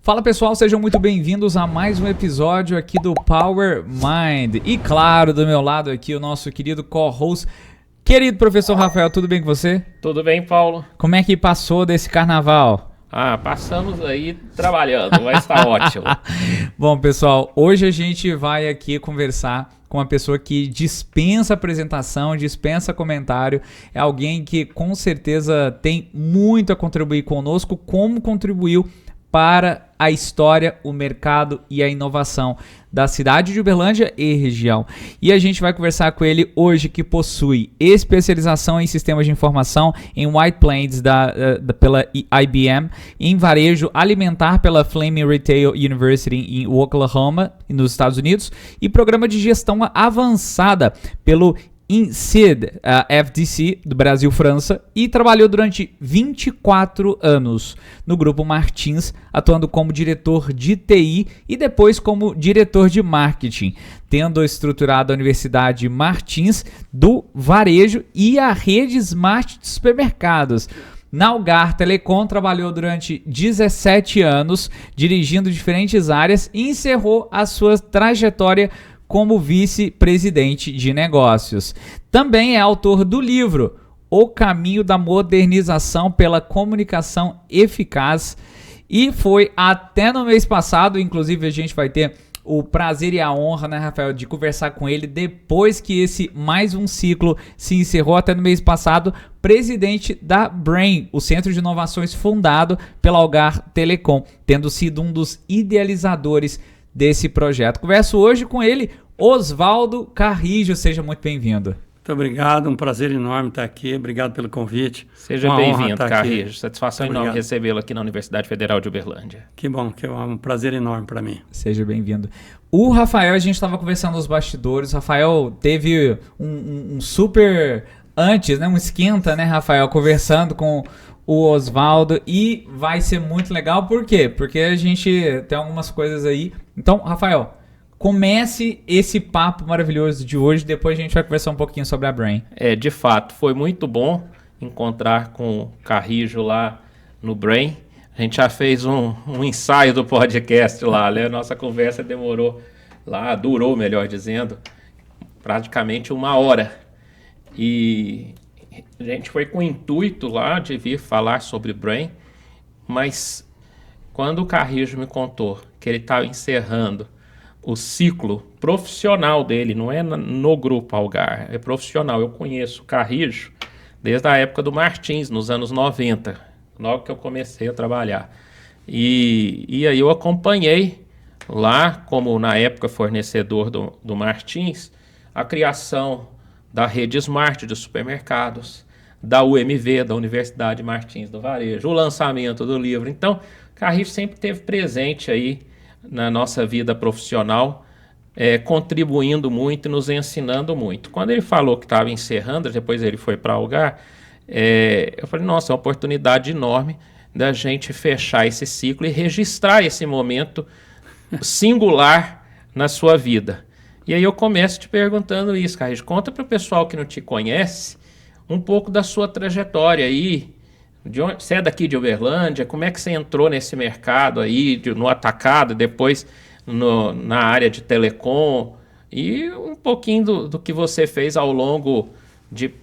Fala pessoal, sejam muito bem-vindos a mais um episódio aqui do Power Mind. E claro, do meu lado aqui o nosso querido co-host, querido professor Rafael, tudo bem com você? Tudo bem, Paulo? Como é que passou desse carnaval? Passamos aí trabalhando, mas tá ótimo. Bom, pessoal, hoje a gente vai aqui conversar com uma pessoa que dispensa apresentação, dispensa comentário, é alguém que com certeza tem muito a contribuir conosco, como contribuiu para a história, o mercado e a inovação da cidade de Uberlândia e região. E a gente vai conversar com ele hoje, que possui especialização em sistemas de informação em White Plains pela IBM, em varejo alimentar pela Fleming Retail University em Oklahoma, nos Estados Unidos, e programa de gestão avançada pelo INSEAD, FDC, do Brasil, França, e trabalhou durante 24 anos no Grupo Martins, atuando como diretor de TI e depois como diretor de marketing, tendo estruturado a Universidade Martins do Varejo e a rede Smart de supermercados. Na Algar Telecom trabalhou durante 17 anos, dirigindo diferentes áreas e encerrou a sua trajetória como vice-presidente de negócios. Também é autor do livro O Caminho da Modernização pela Comunicação Eficaz e foi até no mês passado, inclusive a gente vai ter o prazer e a honra, né, Rafael, de conversar com ele depois que esse mais um ciclo se encerrou até no mês passado, presidente da Brain, o Centro de Inovações fundado pela Algar Telecom, tendo sido um dos idealizadores desse projeto. Converso hoje com ele, Osvaldo Carrijo. Seja muito bem-vindo. Muito obrigado, um prazer enorme estar aqui. Obrigado pelo convite. Seja bem-vindo, Carrijo. Satisfação enorme recebê-lo aqui na Universidade Federal de Uberlândia. Que bom, um prazer enorme para mim. Seja bem-vindo. O Rafael, a gente estava conversando nos bastidores, o Rafael teve um super antes, né, um esquenta, né, Rafael, conversando com o Osvaldo, e vai ser muito legal. Por quê? Porque a gente tem algumas coisas aí. Então, Rafael, comece esse papo maravilhoso de hoje, depois a gente vai conversar um pouquinho sobre a Brain. De fato, foi muito bom encontrar com o Carrijo lá no Brain. A gente já fez um ensaio do podcast lá, né? Nossa conversa durou, melhor dizendo, praticamente 1 hora. E a gente foi com o intuito lá de vir falar sobre Brain, mas quando o Carrijo me contou que ele estava encerrando o ciclo profissional dele, não é no Grupo Algar, é profissional. Eu conheço o Carrijo desde a época do Martins, nos anos 90, logo que eu comecei a trabalhar. E aí eu acompanhei lá, como na época fornecedor do Martins, a criação da rede Smart de supermercados, da UMV, da Universidade Martins do Varejo, o lançamento do livro. Então, o Carrijo sempre esteve presente aí na nossa vida profissional, contribuindo muito e nos ensinando muito. Quando ele falou que estava encerrando, depois ele foi para Algar, eu falei, nossa, é uma oportunidade enorme da gente fechar esse ciclo e registrar esse momento singular na sua vida. E aí eu começo te perguntando isso, Carrijo. Conta para o pessoal que não te conhece um pouco da sua trajetória aí. Você é daqui de Uberlândia, como é que você entrou nesse mercado aí, no atacado, depois na área de telecom, e um pouquinho do que você fez ao longo de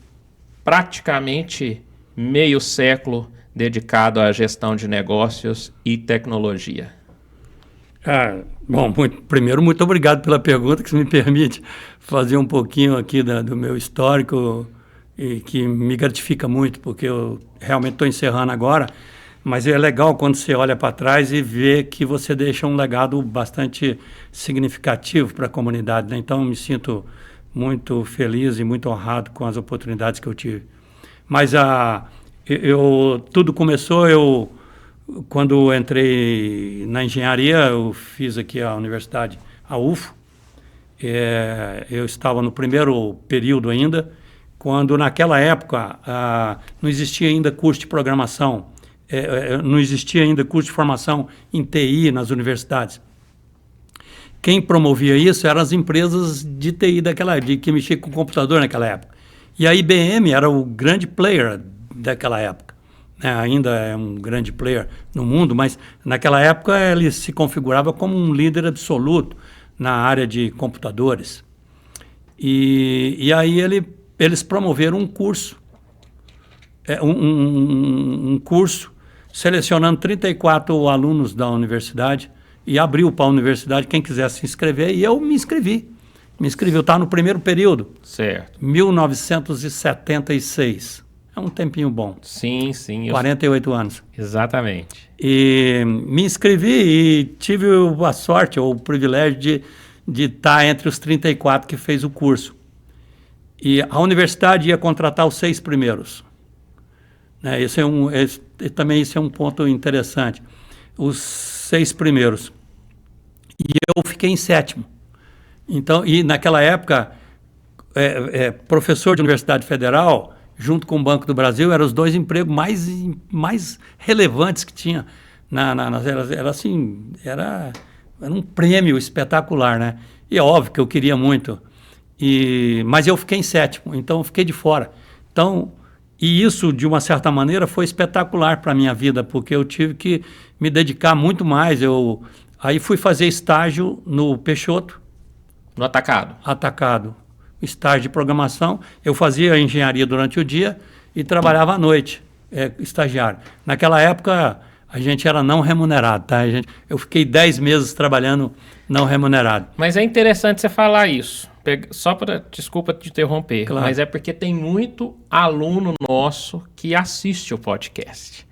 praticamente meio século dedicado à gestão de negócios e tecnologia. Bom, primeiro, muito obrigado pela pergunta, que me permite fazer um pouquinho aqui do meu histórico, e que me gratifica muito, porque eu realmente estou encerrando agora, mas é legal quando você olha para trás e vê que você deixa um legado bastante significativo para a comunidade, né? Então, eu me sinto muito feliz e muito honrado com as oportunidades que eu tive. Mas tudo começou, quando entrei na engenharia, eu fiz aqui a universidade, a UFO. Eu estava no primeiro período ainda, quando naquela época não existia ainda curso de programação, não existia ainda curso de formação em TI nas universidades. Quem promovia isso eram as empresas de TI daquela época, que mexiam com computador naquela época. E a IBM era o grande player daquela época, né? Ainda é um grande player no mundo, mas naquela época ele se configurava como um líder absoluto na área de computadores. E aí eles promoveram um curso, um curso selecionando 34 alunos da universidade e abriu para a universidade quem quisesse se inscrever, e eu me inscrevi. Eu estava no primeiro período. Certo. 1976. É um tempinho bom. Sim. 48 anos. Exatamente. E me inscrevi e tive a sorte ou o privilégio de estar entre os 34 que fez o curso. E a universidade ia contratar os 6 primeiros. Né? Também isso é um ponto interessante. Os 6 primeiros. E eu fiquei em 7º. Então, e naquela época, professor de Universidade Federal, junto com o Banco do Brasil, eram os 2 empregos mais relevantes que tinha. Era um prêmio espetacular, né? E é óbvio que eu queria muito. Mas eu fiquei em 7º, então eu fiquei de fora. Então, e isso, de uma certa maneira, foi espetacular para a minha vida, porque eu tive que me dedicar muito mais. Aí fui fazer estágio no Peixoto. No Atacado? Atacado. Estágio de programação. Eu fazia engenharia durante o dia e trabalhava à noite, estagiário. Naquela época, a gente era não remunerado, tá? Eu fiquei 10 meses trabalhando não remunerado. Mas é interessante você falar isso. Desculpa te interromper, claro. Mas é porque tem muito aluno nosso que assiste o podcast.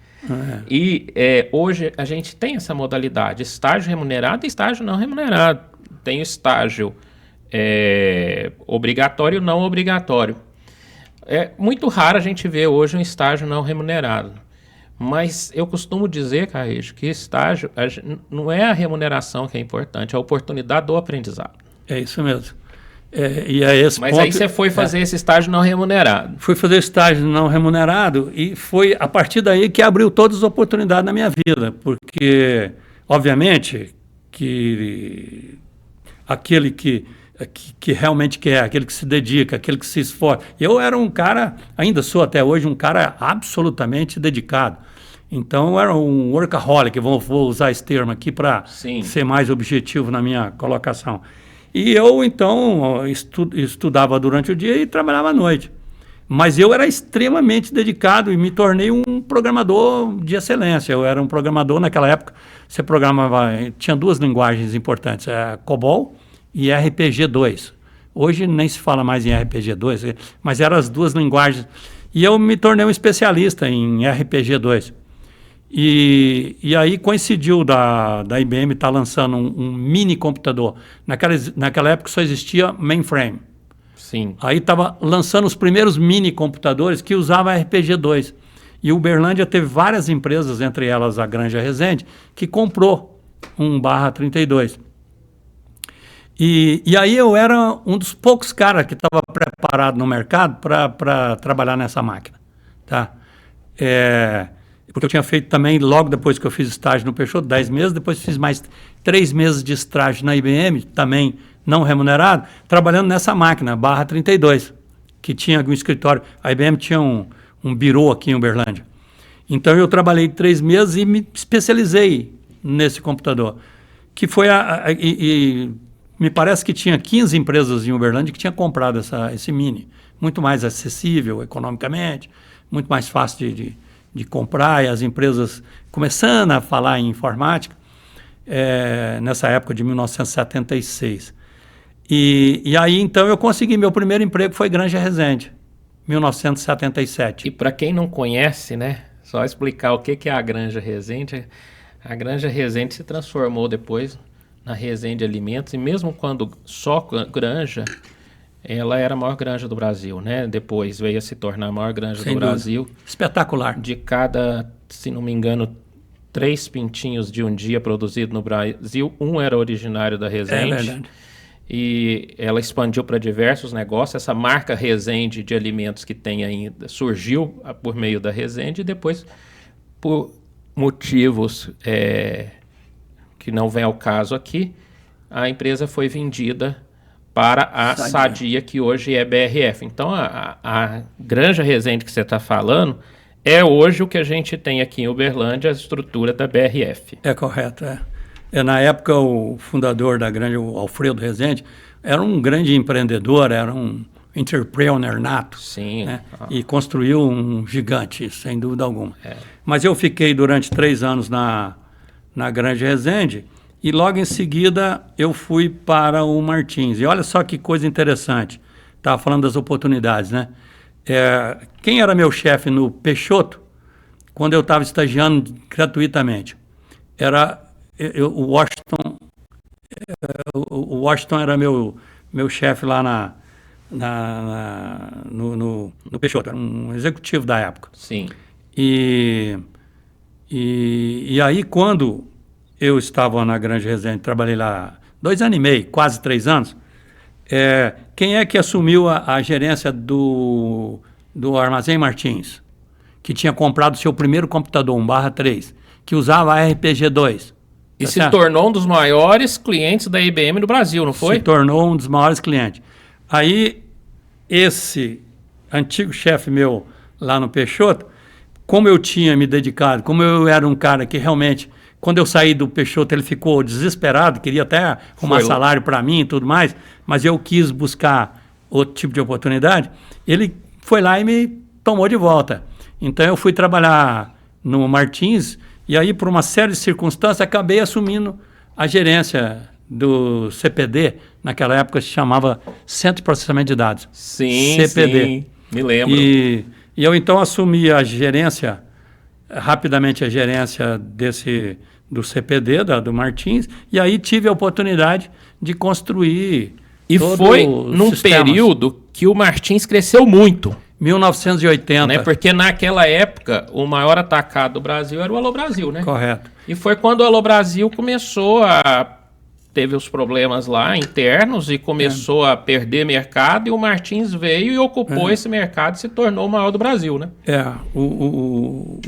E hoje a gente tem essa modalidade, estágio remunerado e estágio não remunerado. Tem o estágio obrigatório e não obrigatório. É muito raro a gente ver hoje um estágio não remunerado. Mas eu costumo dizer, Carrijo, que estágio não é a remuneração que é importante, é a oportunidade do aprendizado. É isso mesmo. Mas aí você foi fazer esse estágio não remunerado. Fui fazer estágio não remunerado e foi a partir daí que abriu todas as oportunidades na minha vida, porque, obviamente, que aquele que realmente quer, aquele que se dedica, aquele que se esforça. Eu era um cara, ainda sou até hoje, um cara absolutamente dedicado. Então, eu era um workaholic, vou usar esse termo aqui para ser mais objetivo na minha colocação. E eu, então, estudava durante o dia e trabalhava à noite. Mas eu era extremamente dedicado e me tornei um programador de excelência. Eu era um programador, naquela época, você programava, tinha 2 linguagens importantes, COBOL e RPG2. Hoje nem se fala mais em RPG2, mas eram as 2 linguagens. E eu me tornei um especialista em RPG2. E aí coincidiu da IBM estar lançando um mini computador. Naquela época só existia mainframe. Sim. Aí estava lançando os primeiros mini computadores que usavam RPG2. E Uberlândia teve várias empresas, entre elas a Granja Resende, que comprou um /32. E aí eu era um dos poucos caras que estava preparado no mercado para trabalhar nessa máquina. Tá? Porque eu tinha feito também, logo depois que eu fiz estágio no Peixoto, 10 meses, depois fiz mais 3 meses de estágio na IBM, também não remunerado, trabalhando nessa máquina, /32, que tinha um escritório. A IBM tinha um birô aqui em Uberlândia. Então eu trabalhei 3 meses e me especializei nesse computador, que foi me parece que tinha 15 empresas em Uberlândia que tinham comprado esse mini, muito mais acessível economicamente, muito mais fácil de comprar, e as empresas começando a falar em informática, nessa época de 1976. E aí, então, eu consegui, meu primeiro emprego foi Granja Resende, 1977. E para quem não conhece, né, só explicar o que é a Granja Resende. A Granja Resende se transformou depois na Resende Alimentos, e mesmo quando só Granja, ela era a maior granja do Brasil, né? Depois veio a se tornar a maior granja do Brasil. Espetacular. De cada, se não me engano, 3 pintinhos de um dia produzido no Brasil, um era originário da Resende. É verdade. E ela expandiu para diversos negócios. Essa marca Resende de alimentos que tem ainda surgiu por meio da Resende, e depois, por motivos que não vem ao caso aqui, a empresa foi vendida para a Sadia, que hoje é BRF. Então, a Granja Resende que você está falando é hoje o que a gente tem aqui em Uberlândia, a estrutura da BRF. É correto, na época, o fundador da grande, o Alfredo Rezende, era um grande empreendedor, era um entrepreneur nato. Sim. Né? E construiu um gigante, sem dúvida alguma. Mas eu fiquei durante 3 anos na Grande Rezende e logo em seguida eu fui para o Martins. E olha só que coisa interessante. Estava falando das oportunidades, né? Quem era meu chefe no Peixoto, quando eu estava estagiando gratuitamente, era o Washington. O Washington era meu chefe lá no Peixoto, era um executivo da época. Sim. E aí, quando eu estava na Grande Rezende, trabalhei lá 2 anos e meio, quase 3 anos, quem é que assumiu a gerência do Armazém Martins? Que tinha comprado o seu primeiro computador, 1/3, que usava a RPG-2. E se tornou um dos maiores clientes da IBM no Brasil, não foi? Se tornou um dos maiores clientes. Aí, esse antigo chefe meu lá no Peixoto, como eu tinha me dedicado, como eu era um cara que realmente, quando eu saí do Peixoto, ele ficou desesperado, queria até arrumar salário para mim e tudo mais, mas eu quis buscar outro tipo de oportunidade, ele foi lá e me tomou de volta. Então, eu fui trabalhar no Martins, e aí, por uma série de circunstâncias, acabei assumindo a gerência do CPD, naquela época se chamava Centro de Processamento de Dados. Sim, CPD. sim, me lembro. E eu então assumi a gerência, rapidamente a gerência do CPD, do Martins, e aí tive a oportunidade de construir. E foi num período que o Martins cresceu muito. 1980. Né? Porque naquela época, o maior atacado do Brasil era o Alô Brasil, né? Correto. E foi quando o Alô Brasil começou teve os problemas lá internos e começou a perder mercado, e o Martins veio e ocupou esse mercado e se tornou o maior do Brasil, né? O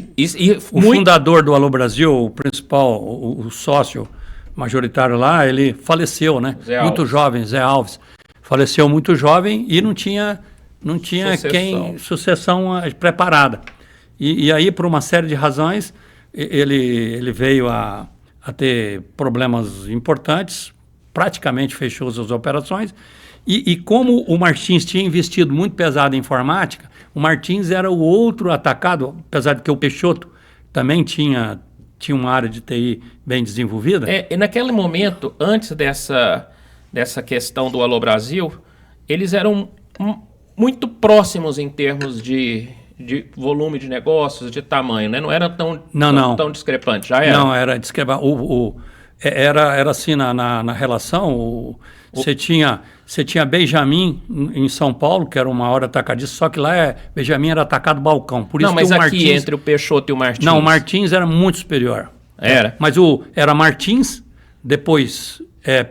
fundador do Alô Brasil, o principal, o sócio majoritário lá, ele faleceu, né? Muito jovem, Zé Alves. Faleceu muito jovem e não tinha sucessão preparada. E aí, por uma série de razões, ele veio a ter problemas importantes, praticamente fechou as operações, e como o Martins tinha investido muito pesado em informática, o Martins era o outro atacado, apesar de que o Peixoto também tinha uma área de TI bem desenvolvida. E naquele momento, antes dessa questão do Alô Brasil, eles eram muito próximos em termos de volume de negócios, de tamanho, né? Não era tão discrepante, já era? Não, era discrepante. Era assim, na relação, você tinha Benjamin em São Paulo, que era o maior atacadista, só que lá Benjamin era atacado balcão. Por isso não, mas que o aqui Martins, entre o Peixoto e o Martins... Não, o Martins era muito superior. Era? Mas era Martins, depois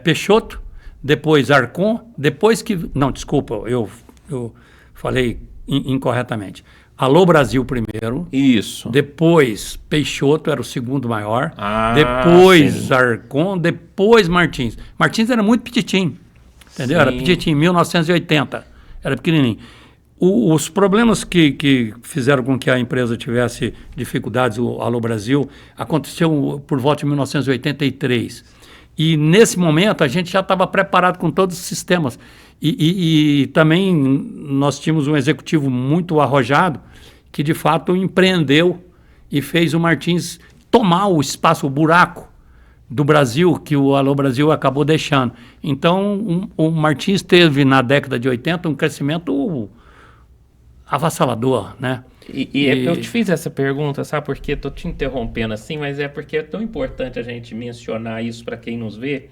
Peixoto, depois Arcon, depois que... Não, desculpa, eu falei incorretamente. Alô Brasil primeiro. Isso. Depois Peixoto era o segundo maior. Depois sim. Arcon, depois Martins. Martins era muito petitinho, entendeu? Sim. Era petitinho, 1980. Era pequenininho. Os problemas que fizeram com que a empresa tivesse dificuldades, o Alô Brasil, aconteceu por volta de 1983. E nesse momento a gente já estava preparado com todos os sistemas. E também nós tínhamos um executivo muito arrojado que de fato empreendeu e fez o Martins tomar o espaço, o buraco do Brasil que o Alô Brasil acabou deixando. Então o Martins teve na década de 80 um crescimento avassalador, né? Eu te fiz essa pergunta, sabe por quê? Estou te interrompendo assim, mas é porque é tão importante a gente mencionar isso para quem nos vê.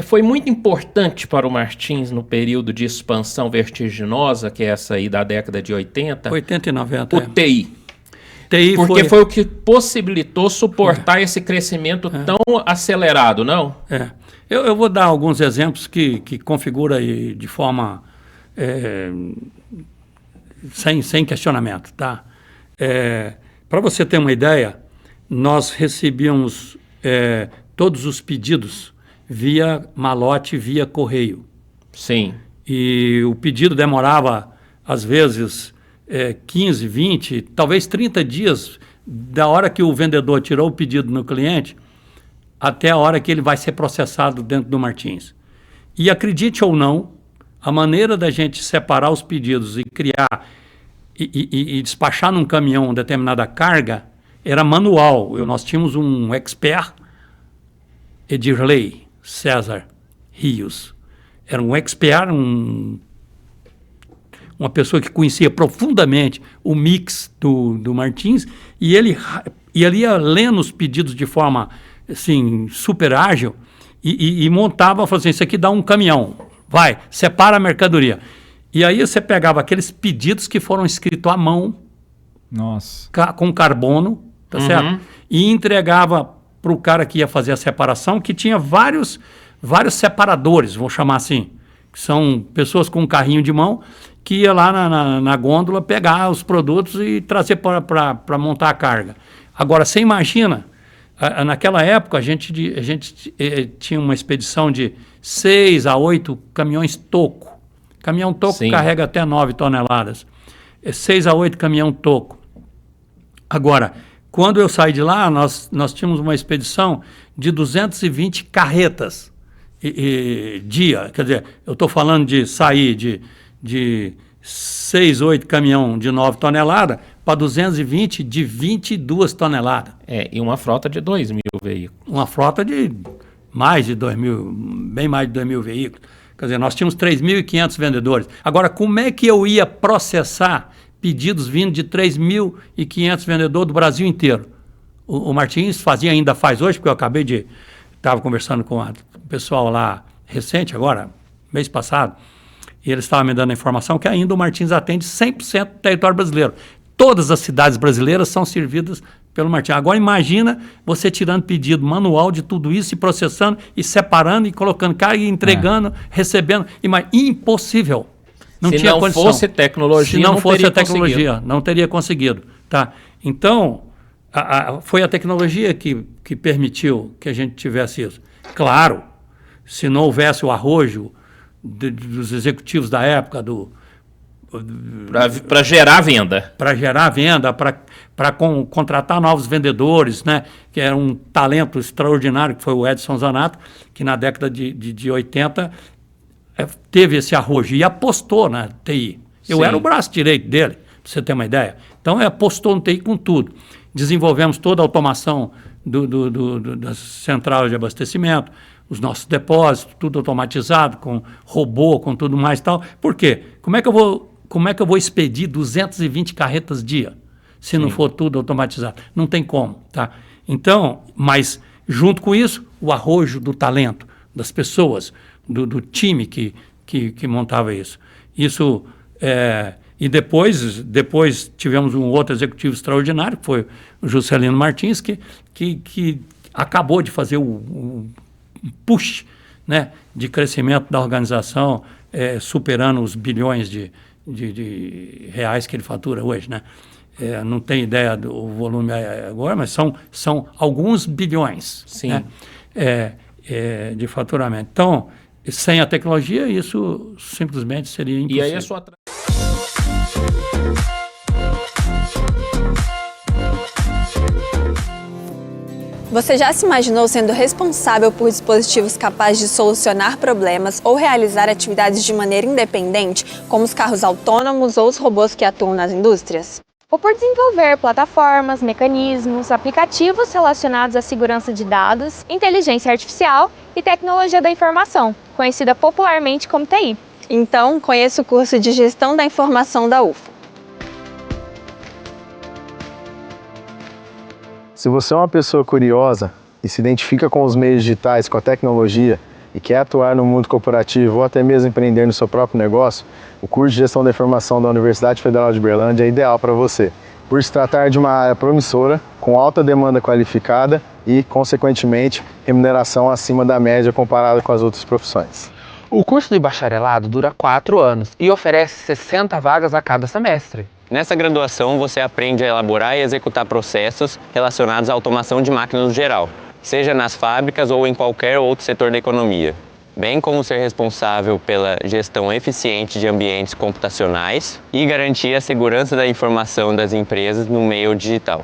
Foi muito importante para o Martins no período de expansão vertiginosa, que é essa aí da década de 80. 80 e 90. O TI. Porque foi o que possibilitou suportar esse crescimento tão acelerado, não? Eu vou dar alguns exemplos que configura aí de forma sem questionamento, tá? Para você ter uma ideia, nós recebíamos todos os pedidos via malote, via correio. Sim. E o pedido demorava às vezes 15, 20, talvez 30 dias da hora que o vendedor tirou o pedido no cliente até a hora que ele vai ser processado dentro do Martins. E acredite ou não, a maneira da gente separar os pedidos e criar e despachar num caminhão uma determinada carga era manual. Nós tínhamos um expert, Edirley César Rios. Era um expert, uma pessoa que conhecia profundamente o mix do Martins, e ele ia lendo os pedidos de forma assim, super ágil e montava, falando assim, isso aqui dá um caminhão, vai, separa a mercadoria. E aí você pegava aqueles pedidos que foram escritos à mão, Nossa. Com carbono, tá certo? E entregava para o cara que ia fazer a separação, que tinha vários separadores, vou chamar assim, que são pessoas com um carrinho de mão que ia lá na gôndola pegar os produtos e trazer para montar a carga. Agora, você imagina, naquela época a gente tinha uma expedição de 6 a 8 caminhões toco. Caminhão toco Sim. carrega até 9 toneladas. 6 a 8 caminhão toco. Agora, quando eu saí de lá, nós tínhamos uma expedição de 220 carretas dia. Quer dizer, eu estou falando de sair de 6, 8 caminhão de 9 toneladas para 220 de 22 toneladas. E uma frota de 2.000 veículos. Uma frota de mais de 2.000, bem mais de 2.000 veículos. Quer dizer, nós tínhamos 3.500 vendedores. Agora, como é que eu ia processar pedidos vindo de 3.500 vendedores do Brasil inteiro? O Martins ainda faz hoje, porque eu acabei de... Estava conversando com o pessoal lá recente, agora, mês passado, e eles estavam me dando a informação que ainda o Martins atende 100% do território brasileiro. Todas as cidades brasileiras são servidas pelo Martins. Agora imagina você tirando pedido manual de tudo isso e processando e separando e colocando carga e entregando, recebendo. Impossível. Não tinha condição. Se não fosse tecnologia, Se não fosse a tecnologia, não teria conseguido. Tá? Então, foi a tecnologia que permitiu que a gente tivesse isso. Claro, se não houvesse o arrojo dos executivos da época para gerar venda. Para gerar venda, para contratar novos vendedores, né? Que era um talento extraordinário, que foi o Edson Zanato, que na década de 80 teve esse arrojo e apostou na TI. Eu Sim. era o braço direito dele, para você ter uma ideia. Então, apostou no TI com tudo. Desenvolvemos toda a automação da central de abastecimento, os nossos depósitos, tudo automatizado, com robô, com tudo mais e tal. Por quê? Como é que eu vou expedir 220 carretas dia, se não for tudo automatizado? Não tem como, tá? Então, mas junto com isso, o arrojo do talento, das pessoas, do time que montava isso. E depois tivemos um outro executivo extraordinário, que foi o Juscelino Martins, que acabou de fazer o push, né, de crescimento da organização, superando os bilhões de reais que ele fatura hoje, né? Não tenho ideia do volume agora, mas são alguns bilhões. Sim. Né? De faturamento. Então, sem a tecnologia, isso simplesmente seria impossível. E aí a sua... Você já se imaginou sendo responsável por dispositivos capazes de solucionar problemas ou realizar atividades de maneira independente, como os carros autônomos ou os robôs que atuam nas indústrias? Ou por desenvolver plataformas, mecanismos, aplicativos relacionados à segurança de dados, inteligência artificial e tecnologia da informação, conhecida popularmente como TI. Então, conheça o curso de Gestão da Informação da UFO. Se você é uma pessoa curiosa e se identifica com os meios digitais, com a tecnologia e quer atuar no mundo corporativo ou até mesmo empreender no seu próprio negócio, o curso de Gestão da Informação da Universidade Federal de Uberlândia é ideal para você. Por se tratar de uma área promissora, com alta demanda qualificada e, consequentemente, remuneração acima da média comparada com as outras profissões. O curso de bacharelado dura 4 anos e oferece 60 vagas a cada semestre. Nessa graduação, você aprende a elaborar e executar processos relacionados à automação de máquinas no geral, seja nas fábricas ou em qualquer outro setor da economia. bem como ser responsável pela gestão eficiente de ambientes computacionais e garantir a segurança da informação das empresas no meio digital.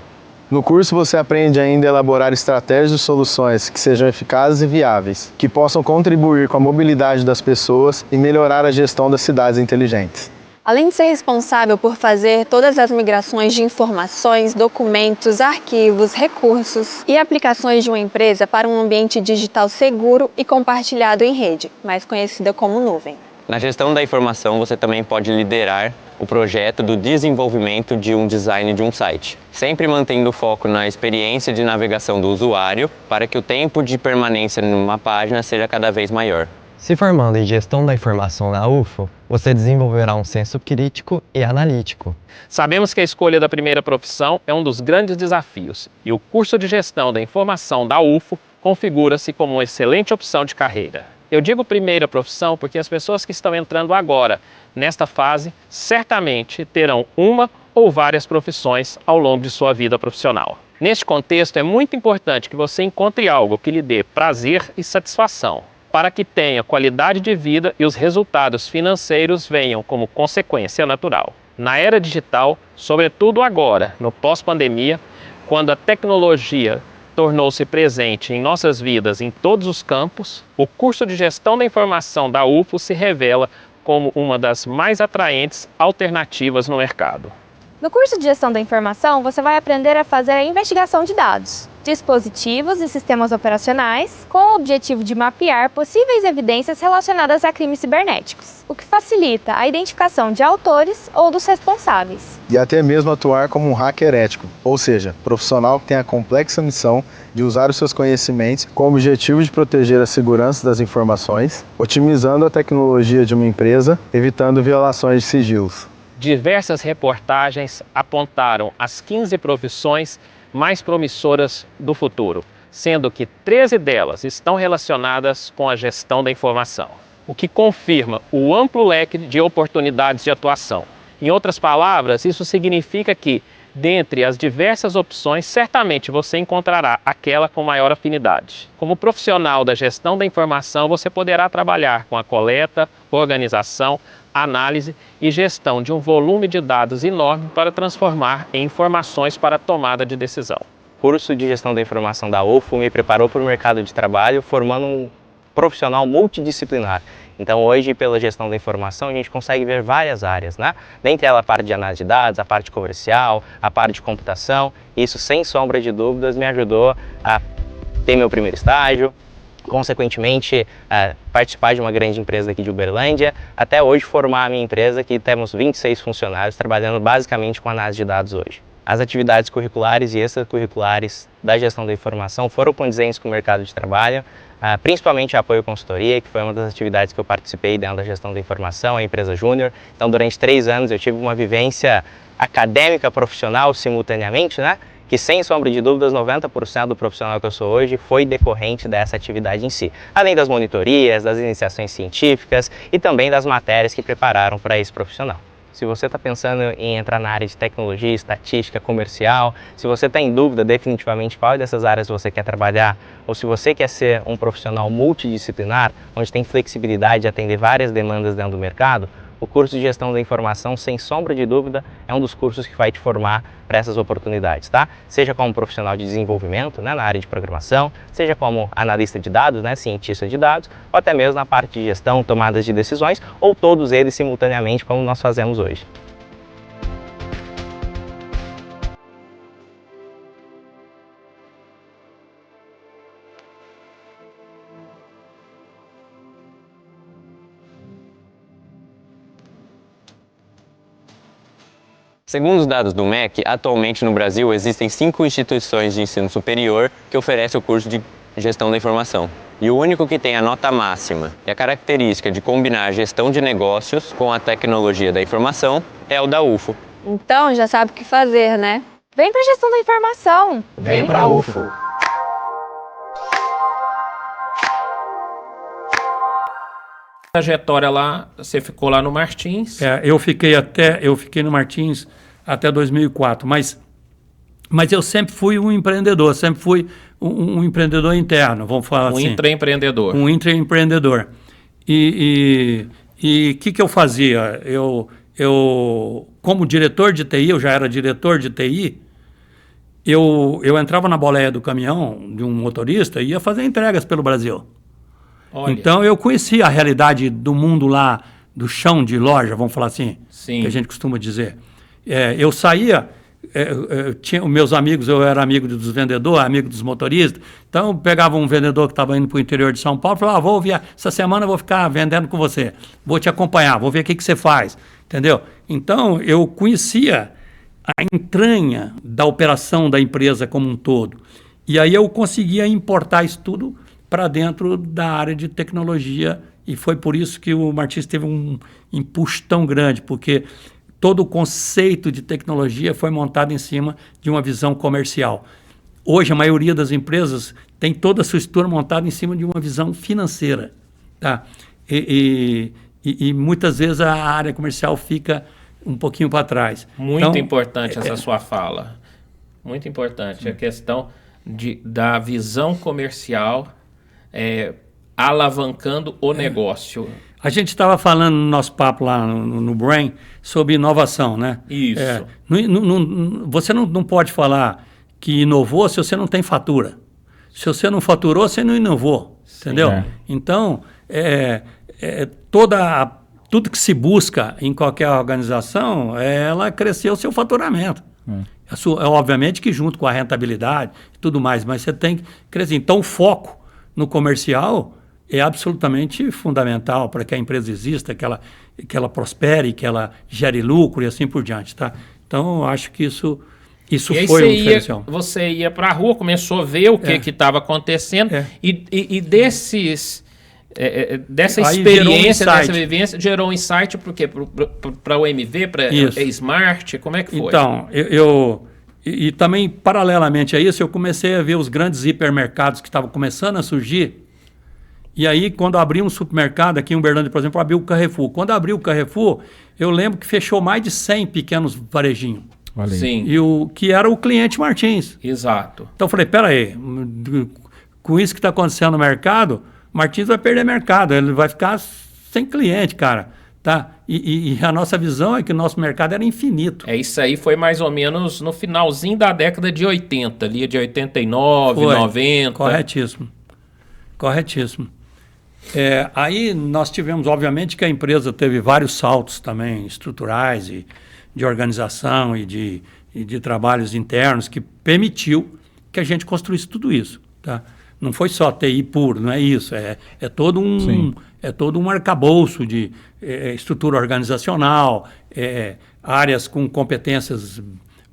No curso você aprende ainda a elaborar estratégias e soluções que sejam eficazes e viáveis, que possam contribuir com a mobilidade das pessoas e melhorar a gestão das cidades inteligentes. Além de ser responsável por fazer todas as migrações de informações, documentos, arquivos, recursos e aplicações de uma empresa para um ambiente digital seguro e compartilhado em rede, mais conhecida como nuvem. Na gestão da informação, você também pode liderar o projeto do desenvolvimento de um design de um site, sempre mantendo o foco na experiência de navegação do usuário para que o tempo de permanência numa página seja cada vez maior. Se formando em gestão da informação na UFO, você desenvolverá um senso crítico e analítico. Sabemos que a escolha da primeira profissão é um dos grandes desafios e o curso de gestão da informação da UFO configura-se como uma excelente opção de carreira. Eu digo primeira profissão porque as pessoas que estão entrando agora nesta fase certamente terão uma ou várias profissões ao longo de sua vida profissional. Neste contexto, é muito importante que você encontre algo que lhe dê prazer e satisfação, para que tenha qualidade de vida e os resultados financeiros venham como consequência natural. Na era digital, sobretudo agora, no pós-pandemia, quando a tecnologia tornou-se presente em nossas vidas em todos os campos, o curso de Gestão da Informação da UFO se revela como uma das mais atraentes alternativas no mercado. No curso de Gestão da Informação, você vai aprender a fazer a investigação de dados, dispositivos e sistemas operacionais, com o objetivo de mapear possíveis evidências relacionadas a crimes cibernéticos, o que facilita a identificação de autores ou dos responsáveis. E até mesmo atuar como um hacker ético, ou seja, profissional que tem a complexa missão de usar os seus conhecimentos com o objetivo de proteger a segurança das informações, otimizando a tecnologia de uma empresa, evitando violações de sigilos. Diversas reportagens apontaram as 15 profissões mais promissoras do futuro, sendo que 13 delas estão relacionadas com a gestão da informação, o que confirma o amplo leque de oportunidades de atuação. Em outras palavras, isso significa que, dentre as diversas opções, certamente você encontrará aquela com maior afinidade. Como profissional da gestão da informação, você poderá trabalhar com a coleta, organização, análise e gestão de um volume de dados enorme para transformar em informações para a tomada de decisão. O curso de Gestão da Informação da UFO me preparou para o mercado de trabalho, formando um profissional multidisciplinar. Então hoje, pela gestão da informação, a gente consegue ver várias áreas, né? Dentre elas a parte de análise de dados, a parte comercial, a parte de computação. Isso, sem sombra de dúvidas, me ajudou a ter meu primeiro estágio, consequentemente participar de uma grande empresa aqui de Uberlândia, até hoje formar a minha empresa, que temos 26 funcionários trabalhando basicamente com análise de dados hoje. As atividades curriculares e extracurriculares da gestão da informação foram condizentes com o mercado de trabalho, principalmente a apoio à consultoria, que foi uma das atividades que eu participei dentro da gestão da informação, a empresa júnior. Então, durante 3 anos eu tive uma vivência acadêmica profissional simultaneamente, né? Que sem sombra de dúvidas 90% do profissional que eu sou hoje foi decorrente dessa atividade em si. Além das monitorias, das iniciações científicas e também das matérias que prepararam para esse profissional. Se você está pensando em entrar na área de tecnologia, estatística, comercial, se você está em dúvida definitivamente qual dessas áreas você quer trabalhar, ou se você quer ser um profissional multidisciplinar, onde tem flexibilidade de atender várias demandas dentro do mercado, o curso de Gestão da Informação, sem sombra de dúvida, é um dos cursos que vai te formar para essas oportunidades, tá? Seja como profissional de desenvolvimento, né, na área de programação, seja como analista de dados, né, cientista de dados, ou até mesmo na parte de gestão, tomadas de decisões, ou todos eles simultaneamente, como nós fazemos hoje. Segundo os dados do MEC, atualmente no Brasil existem 5 instituições de ensino superior que oferecem o curso de Gestão da Informação. E o único que tem a nota máxima e a característica de combinar a gestão de negócios com a tecnologia da informação é o da UFO. Então já sabe o que fazer, né? Vem para a Gestão da Informação! Vem para a UFO! Trajetória lá, você ficou lá no Martins? Eu fiquei no Martins até 2004, mas eu sempre fui um empreendedor, sempre fui um empreendedor interno, vamos falar assim. Um intraempreendedor. Um intraempreendedor. E o que eu fazia? Eu, como diretor de TI, eu já era diretor de TI, eu entrava na boleia do caminhão de um motorista e ia fazer entregas pelo Brasil. Olha. Então eu conhecia a realidade do mundo lá, do chão de loja, vamos falar assim, Sim. que a gente costuma dizer. Eu saía, tinha os meus amigos, eu era amigo dos vendedores, amigo dos motoristas, então eu pegava um vendedor que estava indo para o interior de São Paulo e falava, essa semana eu vou ficar vendendo com você, vou te acompanhar, vou ver o que você faz, entendeu? Então eu conhecia a entranha da operação da empresa como um todo. E aí eu conseguia importar isso tudo para dentro da área de tecnologia, e foi por isso que o Martins teve um empuxo tão grande, porque todo o conceito de tecnologia foi montado em cima de uma visão comercial. Hoje, a maioria das empresas tem toda a sua estrutura montada em cima de uma visão financeira. Tá? E muitas vezes a área comercial fica um pouquinho para trás. Muito então, importante essa sua fala. Muito importante. A questão da visão comercial alavancando o negócio. A gente estava falando no nosso papo lá no Brain sobre inovação, né? Isso. Você não pode falar que inovou se você não tem fatura. Se você não faturou, você não inovou. Sim, entendeu? Então, tudo que se busca em qualquer organização, ela crescer o seu faturamento. Obviamente que junto com a rentabilidade e tudo mais, mas você tem que crescer. Então, o foco no comercial é absolutamente fundamental para que a empresa exista, que ela prospere, que ela gere lucro e assim por diante, tá? Então, eu acho que isso foi um diferencial. Você ia para a rua, começou a ver o que estava acontecendo e dessa experiência, dessa vivência, gerou um insight para o MV, para a Smart, como é que foi? Então, e também, paralelamente a isso, eu comecei a ver os grandes hipermercados que estavam começando a surgir. E aí, quando abri um supermercado, aqui em Uberlândia, por exemplo, abriu o Carrefour. Quando abriu o Carrefour, eu lembro que fechou mais de 100 pequenos varejinhos. Sim. Que era o cliente Martins. Exato. Então eu falei, peraí, com isso que está acontecendo no mercado, Martins vai perder mercado, ele vai ficar sem cliente, cara. Tá? E a nossa visão é que o nosso mercado era infinito. Isso aí foi mais ou menos no finalzinho da década de 80, ali de 89, 90. Corretíssimo. Aí nós tivemos, obviamente, que a empresa teve vários saltos também estruturais e de organização e de trabalhos internos que permitiu que a gente construísse tudo isso. Tá? Não foi só TI puro, não é isso. É todo um arcabouço de estrutura organizacional, áreas com competências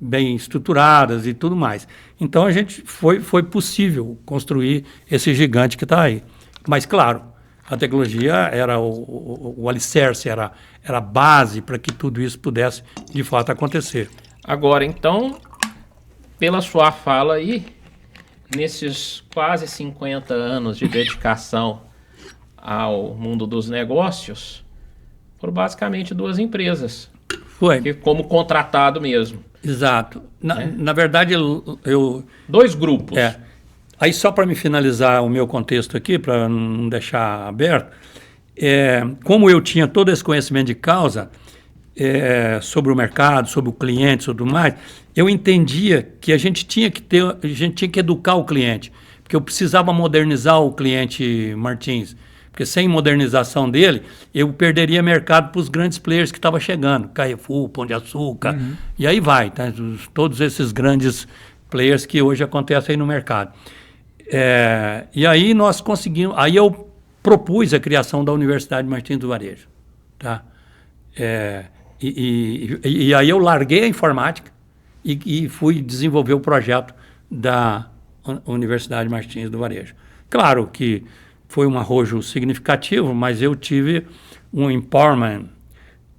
bem estruturadas e tudo mais. Então, foi possível construir esse gigante que está aí. Mas, claro, a tecnologia era o alicerce, era a base para que tudo isso pudesse, de fato, acontecer. Agora, então, pela sua fala aí, nesses quase 50 anos de dedicação ao mundo dos negócios, foram basicamente 2 empresas. Foi. Como contratado mesmo. Exato. Na verdade, eu... 2 grupos. Aí, só para me finalizar o meu contexto aqui, para não deixar aberto, como eu tinha todo esse conhecimento de causa sobre o mercado, sobre o cliente, sobre tudo mais, eu entendia que a gente tinha que educar o cliente, porque eu precisava modernizar o cliente Martins, porque sem modernização dele, eu perderia mercado para os grandes players que estavam chegando, Carrefour, Pão de Açúcar, e aí vai, tá? Todos esses grandes players que hoje acontecem aí no mercado. E aí nós conseguimos, aí eu propus a criação da Universidade Martins do Varejo, tá? E aí eu larguei a informática e fui desenvolver o projeto da Universidade Martins do Varejo. Claro que foi um arrojo significativo, mas eu tive um empowerment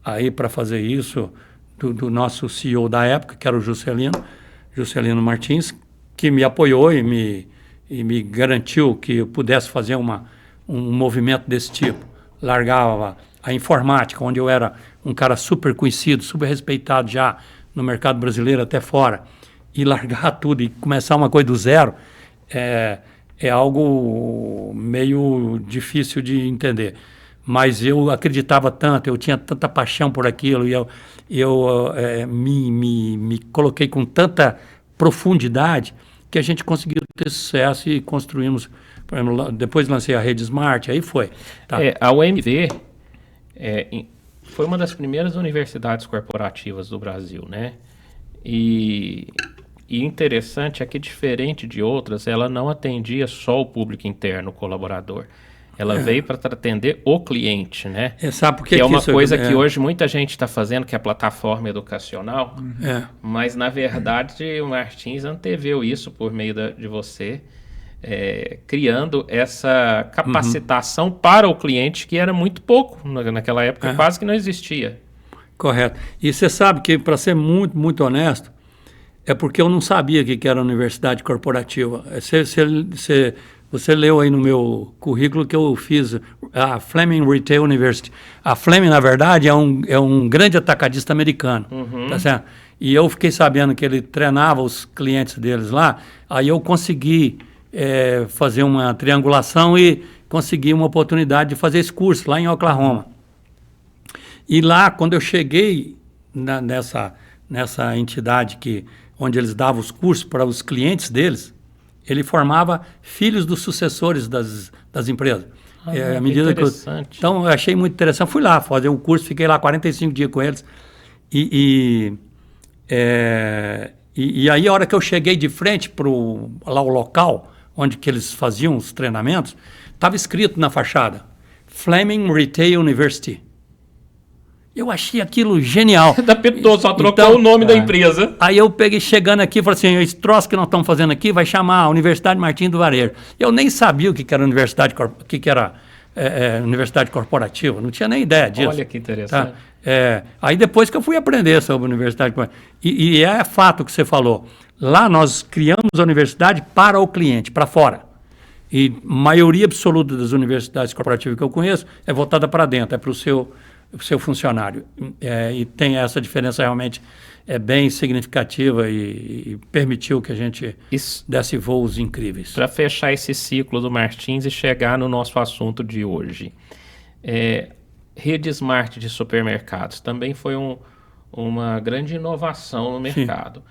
aí para fazer isso do nosso CEO da época, que era o Juscelino Martins, que me apoiou e me garantiu que eu pudesse fazer um movimento desse tipo. Largava a informática, onde eu era um cara super conhecido, super respeitado já no mercado brasileiro até fora, e largar tudo e começar uma coisa do zero, é algo meio difícil de entender. mas eu acreditava tanto, eu tinha tanta paixão por aquilo, e eu me coloquei com tanta profundidade que a gente conseguiu ter sucesso e construímos. Por exemplo, depois lancei a Rede Smart, aí foi. Tá? A UMV foi uma das primeiras universidades corporativas do Brasil, né? E interessante é que, diferente de outras, ela não atendia só o público interno, o colaborador. Ela veio para atender o cliente, né? Sabe por que é uma coisa que hoje muita gente está fazendo, que é a plataforma educacional, mas, na verdade, o Martins anteveu isso por meio de você, criando essa capacitação para o cliente, que era muito pouco. Naquela época, quase que não existia. Correto. E você sabe que, para ser muito, muito honesto, é porque eu não sabia o que era universidade corporativa. Você leu aí no meu currículo que eu fiz a Fleming Retail University. A Fleming, na verdade, é um grande atacadista americano, tá certo? E eu fiquei sabendo que ele treinava os clientes deles lá, aí eu consegui fazer uma triangulação e consegui uma oportunidade de fazer esse curso lá em Oklahoma. E lá, quando eu cheguei nessa entidade onde eles davam os cursos para os clientes deles, ele formava filhos dos sucessores das empresas. À medida interessante. Então, eu achei muito interessante. Fui lá fazer o curso, fiquei lá 45 dias com eles. E aí, a hora que eu cheguei de frente para o local onde que eles faziam os treinamentos, estava escrito na fachada, Fleming Retail University. Eu achei aquilo genial. Só trocou o nome da empresa. Aí eu peguei, chegando aqui, falei assim, esse troço que nós estamos fazendo aqui vai chamar a Universidade Martins do Varejo. Eu nem sabia o que era universidade corporativa, não tinha nem ideia disso. Olha que interessante. Tá? Aí depois que eu fui aprender sobre universidade corporativa. E é fato que você falou. Lá nós criamos a universidade para o cliente, para fora. E a maioria absoluta das universidades corporativas que eu conheço é voltada para dentro, é para o seu funcionário. E tem essa diferença realmente bem significativa e permitiu que a gente desse voos incríveis. Para fechar esse ciclo do Martins e chegar no nosso assunto de hoje. Rede Smart de supermercados também foi uma grande inovação no mercado. Sim.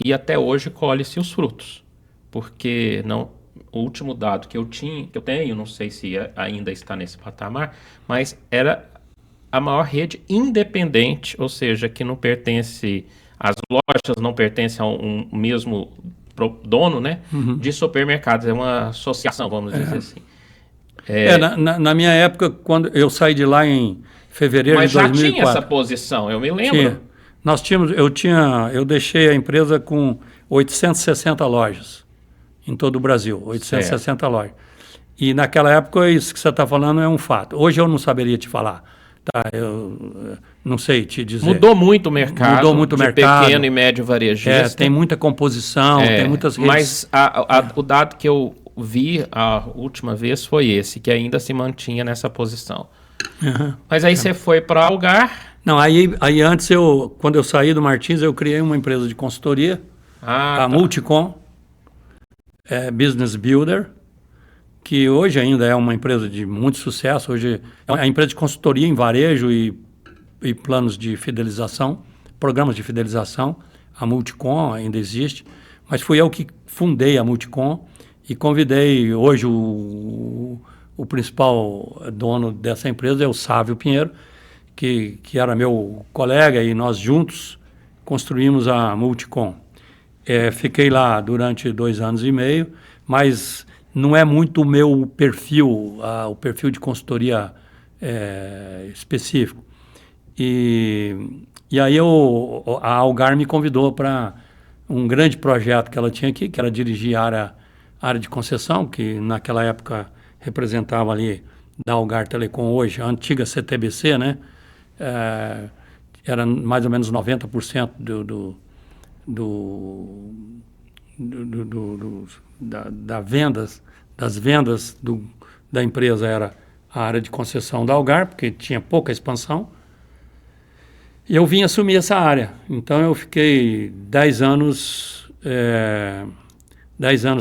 E até hoje colhe-se os frutos. Porque o último dado que eu tenho, não sei se ainda está nesse patamar, mas era a maior rede independente, ou seja, que não pertence, as lojas não pertencem a um mesmo dono, né, de supermercados, é uma associação, vamos dizer assim. Na minha época, quando eu saí de lá em fevereiro de 2004. Mas já tinha essa posição, eu me lembro. Eu deixei a empresa com 860 lojas em todo o Brasil, 860 lojas. E naquela época, isso que você está falando é um fato. Hoje eu não saberia te falar. Tá, eu não sei te dizer. Mudou muito o mercado. Pequeno e médio varejista. Tem muita composição, tem muitas redes. Mas o dado que eu vi a última vez foi esse, que ainda se mantinha nessa posição. Mas aí você foi para Algar? Não, aí antes, quando eu saí do Martins, eu criei uma empresa de consultoria, a Multicom, Business Builder, que hoje ainda é uma empresa de muito sucesso. Hoje é uma empresa de consultoria em varejo e planos de fidelização, programas de fidelização. A Multicom ainda existe, mas fui eu que fundei a Multicom e convidei hoje o principal dono dessa empresa, é o Sávio Pinheiro, que era meu colega, e nós juntos construímos a Multicom. Fiquei lá durante 2 anos e meio, mas não é muito o meu perfil, o perfil de consultoria específico. E aí a Algar me convidou para um grande projeto que ela tinha aqui, que era dirigir a área de concessão, que naquela época representava ali da Algar Telecom hoje, a antiga CTBC, né? Era mais ou menos 90% das vendas da empresa era a área de concessão da Algar, porque tinha pouca expansão. E eu vim assumir essa área. Então eu fiquei 10 anos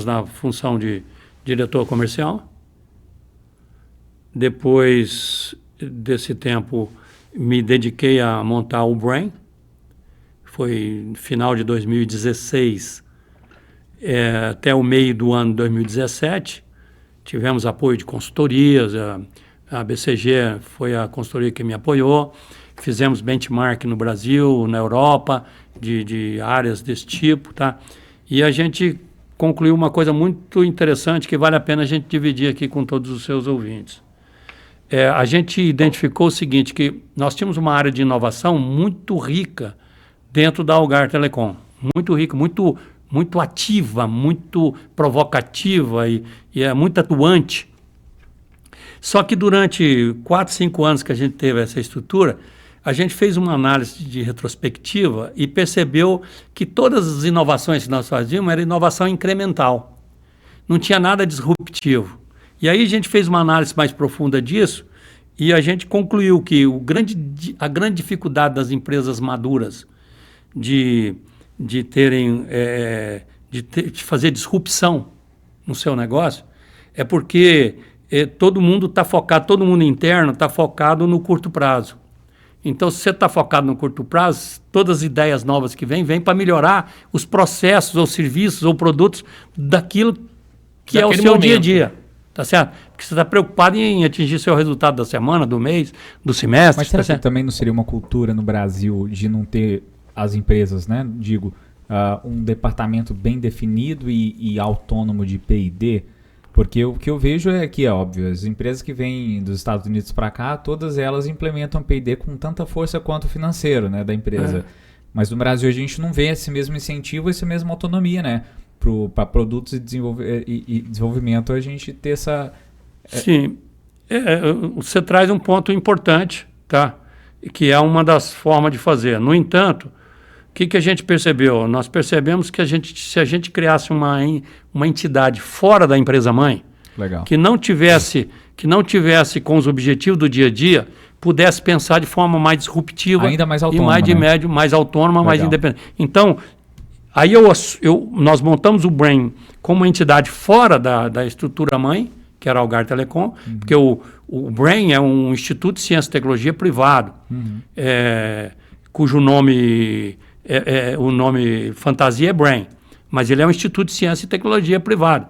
na função de diretor comercial. Depois desse tempo, me dediquei a montar o Brain. Foi no final de 2016 até o meio do ano de 2017. Tivemos apoio de consultorias, a BCG foi a consultoria que me apoiou. Fizemos benchmark no Brasil, na Europa, de áreas desse tipo, tá? E a gente concluiu uma coisa muito interessante que vale a pena a gente dividir aqui com todos os seus ouvintes. A gente identificou o seguinte, que nós tínhamos uma área de inovação muito rica dentro da Algar Telecom. Muito rica, muito ativa, muito provocativa e é muito atuante. Só que durante 4, 5 anos que a gente teve essa estrutura, a gente fez uma análise de retrospectiva e percebeu que todas as inovações que nós fazíamos era inovação incremental. Não tinha nada disruptivo. E aí a gente fez uma análise mais profunda disso e a gente concluiu que a grande dificuldade das empresas maduras de fazer disrupção no seu negócio é porque todo mundo está focado, todo mundo interno está focado no curto prazo. Então, se você está focado no curto prazo, todas as ideias novas que vêm para melhorar os processos ou serviços ou produtos daquilo que é o seu dia a dia. Tá certo? Porque você está preocupado em atingir seu resultado da semana, do mês, do semestre. Mas será que também não seria uma cultura no Brasil de não ter as empresas, né? Digo, um departamento bem definido e autônomo de P&D? Porque o que eu vejo é que, óbvio, as empresas que vêm dos Estados Unidos para cá, todas elas implementam P&D com tanta força quanto o financeiro, né, da empresa. Mas no Brasil a gente não vê esse mesmo incentivo, essa mesma autonomia, né? Para produtos e desenvolvimento a gente ter essa... Sim, você traz um ponto importante, tá? Que é uma das formas de fazer. No entanto, o que a gente percebeu? Nós percebemos que se a gente criasse uma entidade fora da empresa-mãe, legal, que não tivesse com os objetivos do dia a dia, pudesse pensar de forma mais disruptiva, ainda mais autônoma, e mais de médio, mais autônoma, legal, mais independente. Então, aí nós montamos o Brain como uma entidade fora da estrutura mãe, que era a Algar Telecom, porque o Brain é um instituto de ciência e tecnologia privado, cujo nome, o nome fantasia é Brain, mas ele é um instituto de ciência e tecnologia privado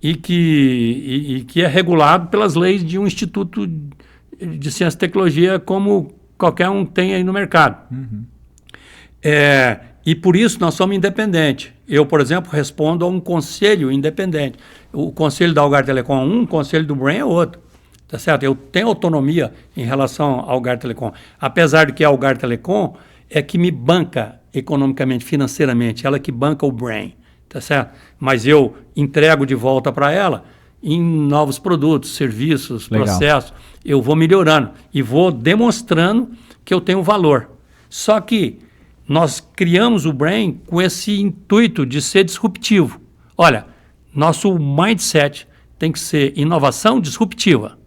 e que é regulado pelas leis de um instituto de ciência e tecnologia como qualquer um tem aí no mercado. E por isso nós somos independentes. Eu, por exemplo, respondo a um conselho independente. O conselho da Algar Telecom é um, o conselho do Brain é outro. Tá certo? Eu tenho autonomia em relação ao Algar Telecom. Apesar de que a Algar Telecom é que me banca economicamente, financeiramente, ela que banca o Brain. Tá certo? Mas eu entrego de volta para ela em novos produtos, serviços, legal, processos. Eu vou melhorando e vou demonstrando que eu tenho valor. Só que nós criamos o Brain com esse intuito de ser disruptivo. Olha, nosso mindset tem que ser inovação disruptiva.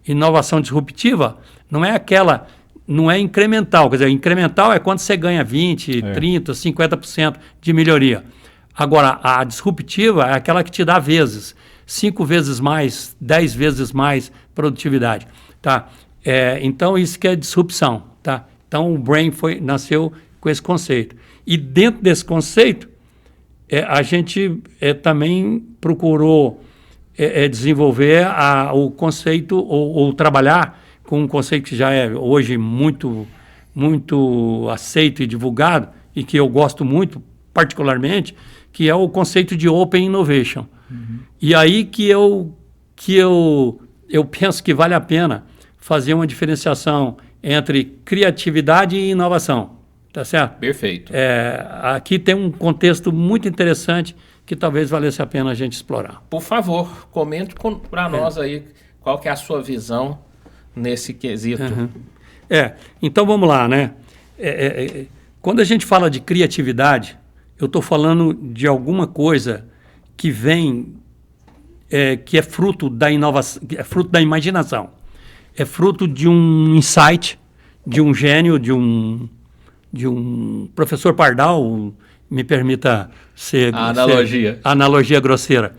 Inovação disruptiva não é incremental. Quer dizer, incremental é quando você ganha 20, 30, 50% de melhoria. Agora, a disruptiva é aquela que te dá 5 vezes mais, 10 vezes mais produtividade. Tá? Então, isso que é disrupção. Tá? Então, o Brain nasceu com esse conceito. E dentro desse conceito, a gente também procurou desenvolver o conceito, ou trabalhar com um conceito que já é hoje muito, muito aceito e divulgado, e que eu gosto muito, particularmente, que é o conceito de Open Innovation. E aí que eu penso que vale a pena fazer uma diferenciação entre criatividade e inovação. Tá certo? Perfeito. Aqui tem um contexto muito interessante que talvez valesse a pena a gente explorar. Por favor, comente para nós aí qual que é a sua visão nesse quesito. Então vamos lá, né? Quando a gente fala de criatividade, eu estou falando de alguma coisa que vem, que é fruto da inovação, é fruto da imaginação. É fruto de um insight, de um gênio, de um professor Pardal, me permita analogia grosseira.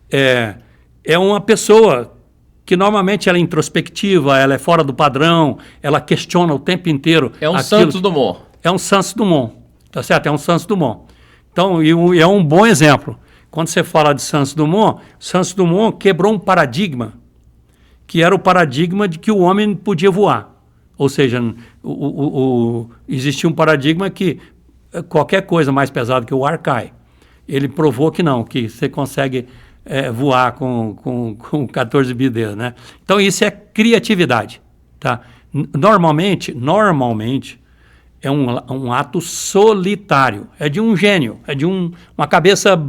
É uma pessoa que normalmente ela é introspectiva, ela é fora do padrão, ela questiona o tempo inteiro. É um Santos Dumont. É um Santos Dumont, tá certo? É um Santos Dumont. Então, é um bom exemplo. Quando você fala de Santos Dumont quebrou um paradigma, que era o paradigma de que o homem podia voar. Ou seja, existia um paradigma que qualquer coisa mais pesada que o ar cai. Ele provou que não, que você consegue voar com 14 bidês, né? Então, isso é criatividade, tá? Normalmente, é um ato solitário, é de um gênio, é de uma cabeça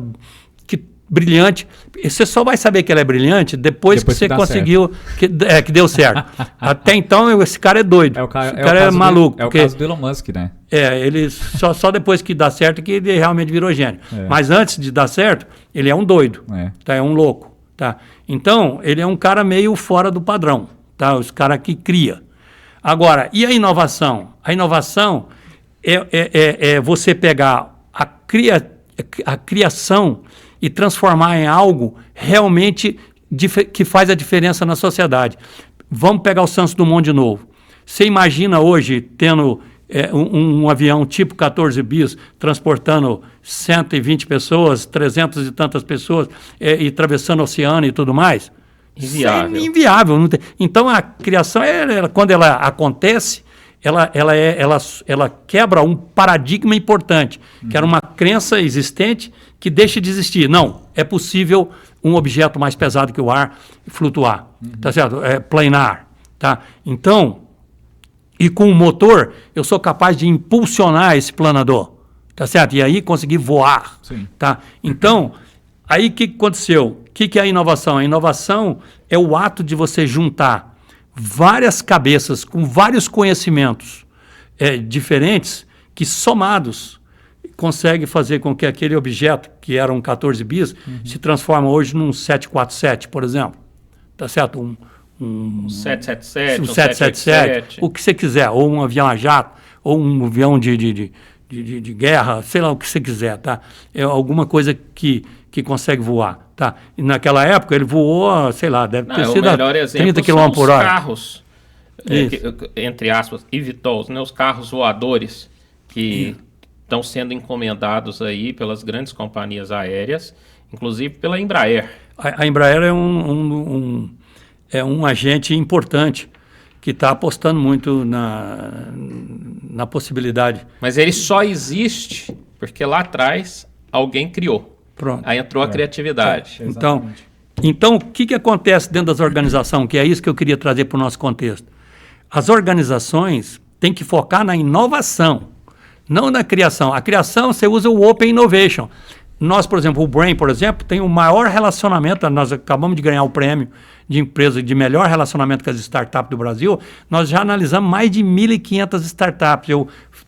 brilhante. Você só vai saber que ela é brilhante depois que você conseguiu, que deu certo. Até então, esse cara é doido, esse cara é maluco. É o caso do Elon Musk, né? Ele só depois que dá certo que ele realmente virou gênio. Mas antes de dar certo, ele é um doido, tá? É um louco, tá? Então, ele é um cara meio fora do padrão, tá? Os caras que cria. Agora, e a inovação? A inovação é você pegar a criação e transformar em algo realmente que faz a diferença na sociedade. Vamos pegar o Santos Dumont de novo. Você imagina hoje tendo um avião tipo 14 bis transportando 120 pessoas, 300 e tantas pessoas e atravessando o oceano e tudo mais? Inviável. Isso é inviável. Não tem. Então a criação, quando ela acontece, ela quebra um paradigma importante, que era uma crença existente que deixa de existir. Não, é possível um objeto mais pesado que o ar flutuar, tá certo? Planar, tá? Então, e com o motor, eu sou capaz de impulsionar esse planador, tá certo? E aí conseguir voar, tá? Então, aí o que aconteceu? O que é a inovação? A inovação é o ato de você juntar várias cabeças com vários conhecimentos diferentes que, somados, consegue fazer com que aquele objeto, que era um 14 bis, se transforme hoje num 747, por exemplo. Tá certo? Um 777, um 777, o que você quiser, ou um avião a jato, ou um avião de guerra, sei lá o que você quiser, tá? É alguma coisa que consegue voar, tá? E naquela época ele voou, sei lá, deve ter sido a 30 km por hora. Os carros, entre aspas, eVTOLs, né? Os carros voadores que estão sendo encomendados aí pelas grandes companhias aéreas, inclusive pela Embraer. A Embraer é um agente importante que está apostando muito na possibilidade. Mas ele só existe porque lá atrás alguém criou. Pronto. Aí entrou a criatividade. Então, o que acontece dentro das organizações? Que é isso que eu queria trazer para o nosso contexto. As organizações têm que focar na inovação, não na criação. A criação, você usa o Open Innovation. Nós, por exemplo, o Brain, por exemplo, tem o maior relacionamento, nós acabamos de ganhar o prêmio de empresa de melhor relacionamento com as startups do Brasil. Nós já analisamos mais de 1.500 startups.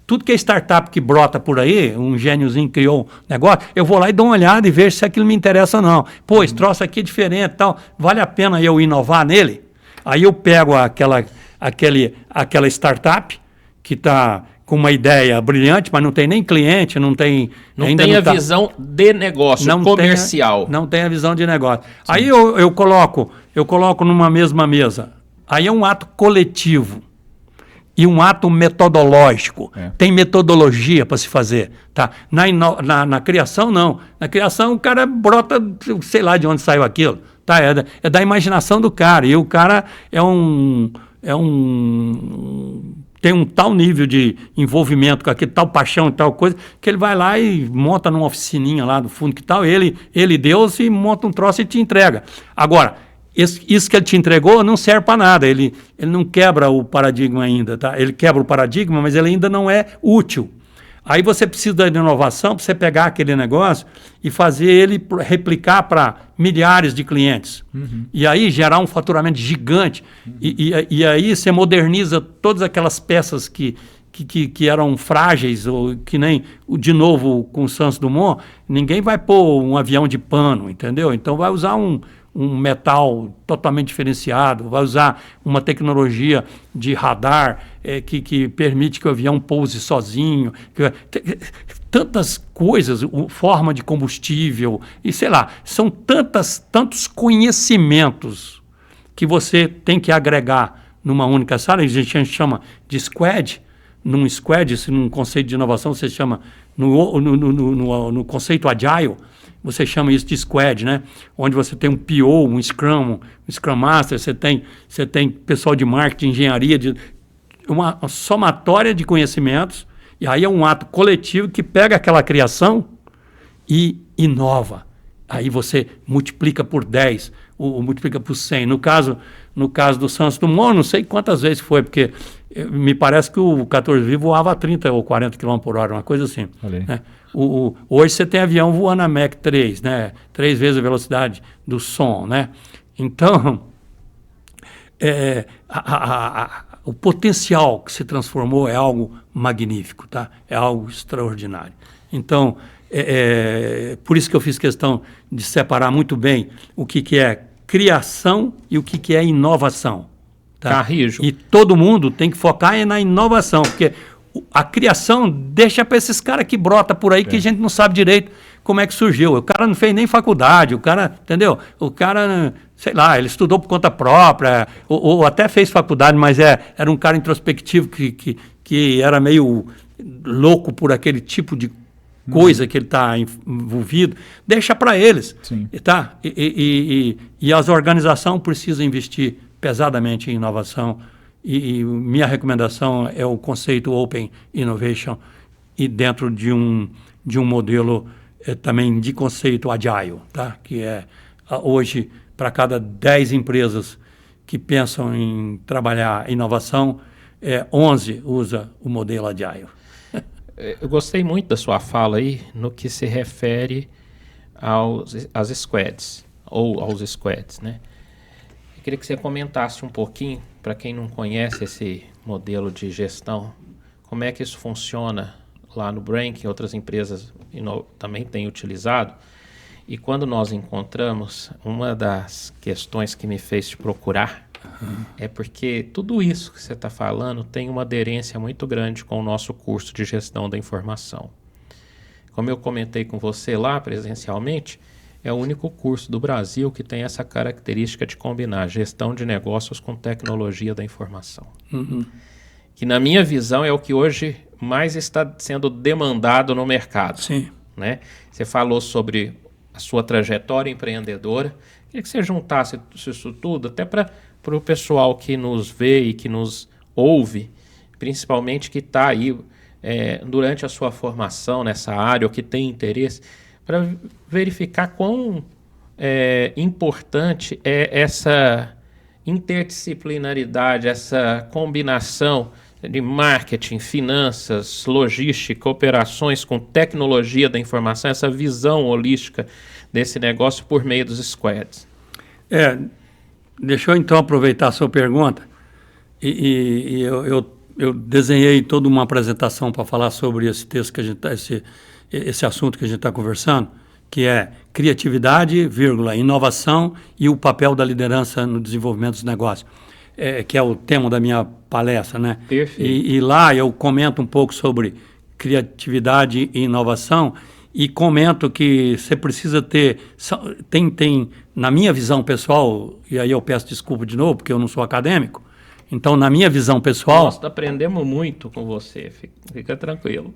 Tudo que é startup que brota por aí, um gêniozinho criou um negócio, eu vou lá e dou uma olhada e vejo se aquilo me interessa ou não. Pô, esse troço aqui é diferente e tal, vale a pena eu inovar nele? Aí eu pego aquela startup que está com uma ideia brilhante, mas não tem nem cliente, não tem... Não tem a visão de negócio, comercial. Não tem a visão de negócio. Sim. Aí eu coloco numa mesma mesa. Aí é um ato coletivo e um ato metodológico. Tem metodologia para se fazer. Tá? Na criação, não. Na criação, o cara brota, sei lá de onde saiu aquilo. Tá? É da imaginação do cara. E o cara tem um tal nível de envolvimento com aquele tal paixão e tal coisa, que ele vai lá e monta numa oficininha lá do fundo que tal, ele Deus, e monta um troço e te entrega. Agora, isso que ele te entregou não serve para nada, ele não quebra o paradigma ainda, tá? Ele quebra o paradigma, mas ele ainda não é útil. Aí você precisa de inovação para você pegar aquele negócio e fazer ele replicar para milhares de clientes. E aí gerar um faturamento gigante. E aí você moderniza todas aquelas peças que eram frágeis, ou que nem, de novo, com o Santos Dumont, ninguém vai pôr um avião de pano, entendeu? Então vai usar um metal totalmente diferenciado, vai usar uma tecnologia de radar que permite que o avião pouse sozinho, tantas coisas, forma de combustível, e sei lá, são tantos conhecimentos que você tem que agregar numa única sala, a gente chama de squad. Num squad, num conceito de inovação, você chama, no conceito agile, você chama isso de squad, né? Onde você tem um PO, um Scrum Master, você tem pessoal de marketing, engenharia, uma somatória de conhecimentos, e aí é um ato coletivo que pega aquela criação e inova. Aí você multiplica por 10, ou multiplica por 100. No caso do Santos Dumont, não sei quantas vezes foi, porque me parece que o 14V voava a 30 ou 40 km por hora, uma coisa assim. Né? Hoje você tem avião voando a Mach 3, né? 3 vezes a velocidade do som, né? Então, o potencial que se transformou é algo magnífico, tá? É algo extraordinário. Então, por isso que eu fiz questão de separar muito bem o que é criação e o que é inovação. Tá? Carrijo. E todo mundo tem que focar na inovação, porque a criação deixa para esses caras que brota por aí que a gente não sabe direito como é que surgiu. O cara não fez nem faculdade, o cara, entendeu? O cara, sei lá, ele estudou por conta própria, ou até fez faculdade, mas era um cara introspectivo que era meio louco por aquele tipo de coisa que ele está envolvido. Deixa para eles. Sim. Tá? E as organizações precisam investir pesadamente em inovação. E minha recomendação é o conceito Open Innovation e dentro de um modelo também de conceito Agile, tá? Que é hoje, para cada 10 empresas que pensam em trabalhar inovação, 11 usa o modelo Agile. Eu gostei muito da sua fala aí no que se refere às squads, ou aos squads, né? Eu queria que você comentasse um pouquinho, para quem não conhece esse modelo de gestão, como é que isso funciona lá no Brain, que outras empresas também têm utilizado. E quando nós encontramos, uma das questões que me fez te procurar é porque tudo isso que você está falando tem uma aderência muito grande com o nosso curso de gestão da informação. Como eu comentei com você lá presencialmente, é o único curso do Brasil que tem essa característica de combinar gestão de negócios com tecnologia da informação. Que na minha visão é o que hoje mais está sendo demandado no mercado. Sim. Né? Você falou sobre a sua trajetória empreendedora. Queria que você juntasse isso tudo até para o pessoal que nos vê e que nos ouve, principalmente que está aí durante a sua formação nessa área ou que tem interesse, para verificar quão importante é essa interdisciplinaridade, essa combinação de marketing, finanças, logística, operações com tecnologia da informação, essa visão holística desse negócio por meio dos squads. Deixa eu então aproveitar a sua pergunta e eu desenhei toda uma apresentação para falar sobre esse texto que a gente esse assunto que a gente está conversando, que é criatividade, inovação e o papel da liderança no desenvolvimento dos negócios, que é o tema da minha palestra, né? Perfeito. E lá eu comento um pouco sobre criatividade e inovação e comento que você precisa ter, na minha visão pessoal, e aí eu peço desculpa de novo, porque eu não sou acadêmico, então na minha visão pessoal... Nós aprendemos muito com você, fica tranquilo.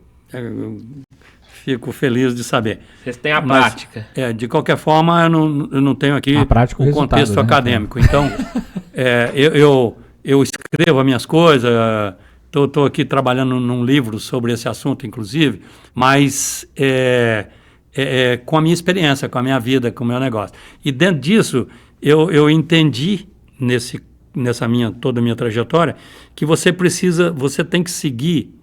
Fico feliz de saber. Vocês têm a prática. De qualquer forma, eu não tenho aqui o contexto acadêmico. Então, eu escrevo as minhas coisas, estou aqui trabalhando num livro sobre esse assunto, inclusive, mas com a minha experiência, com a minha vida, com o meu negócio. E dentro disso, eu entendi, toda a minha trajetória, que você tem que seguir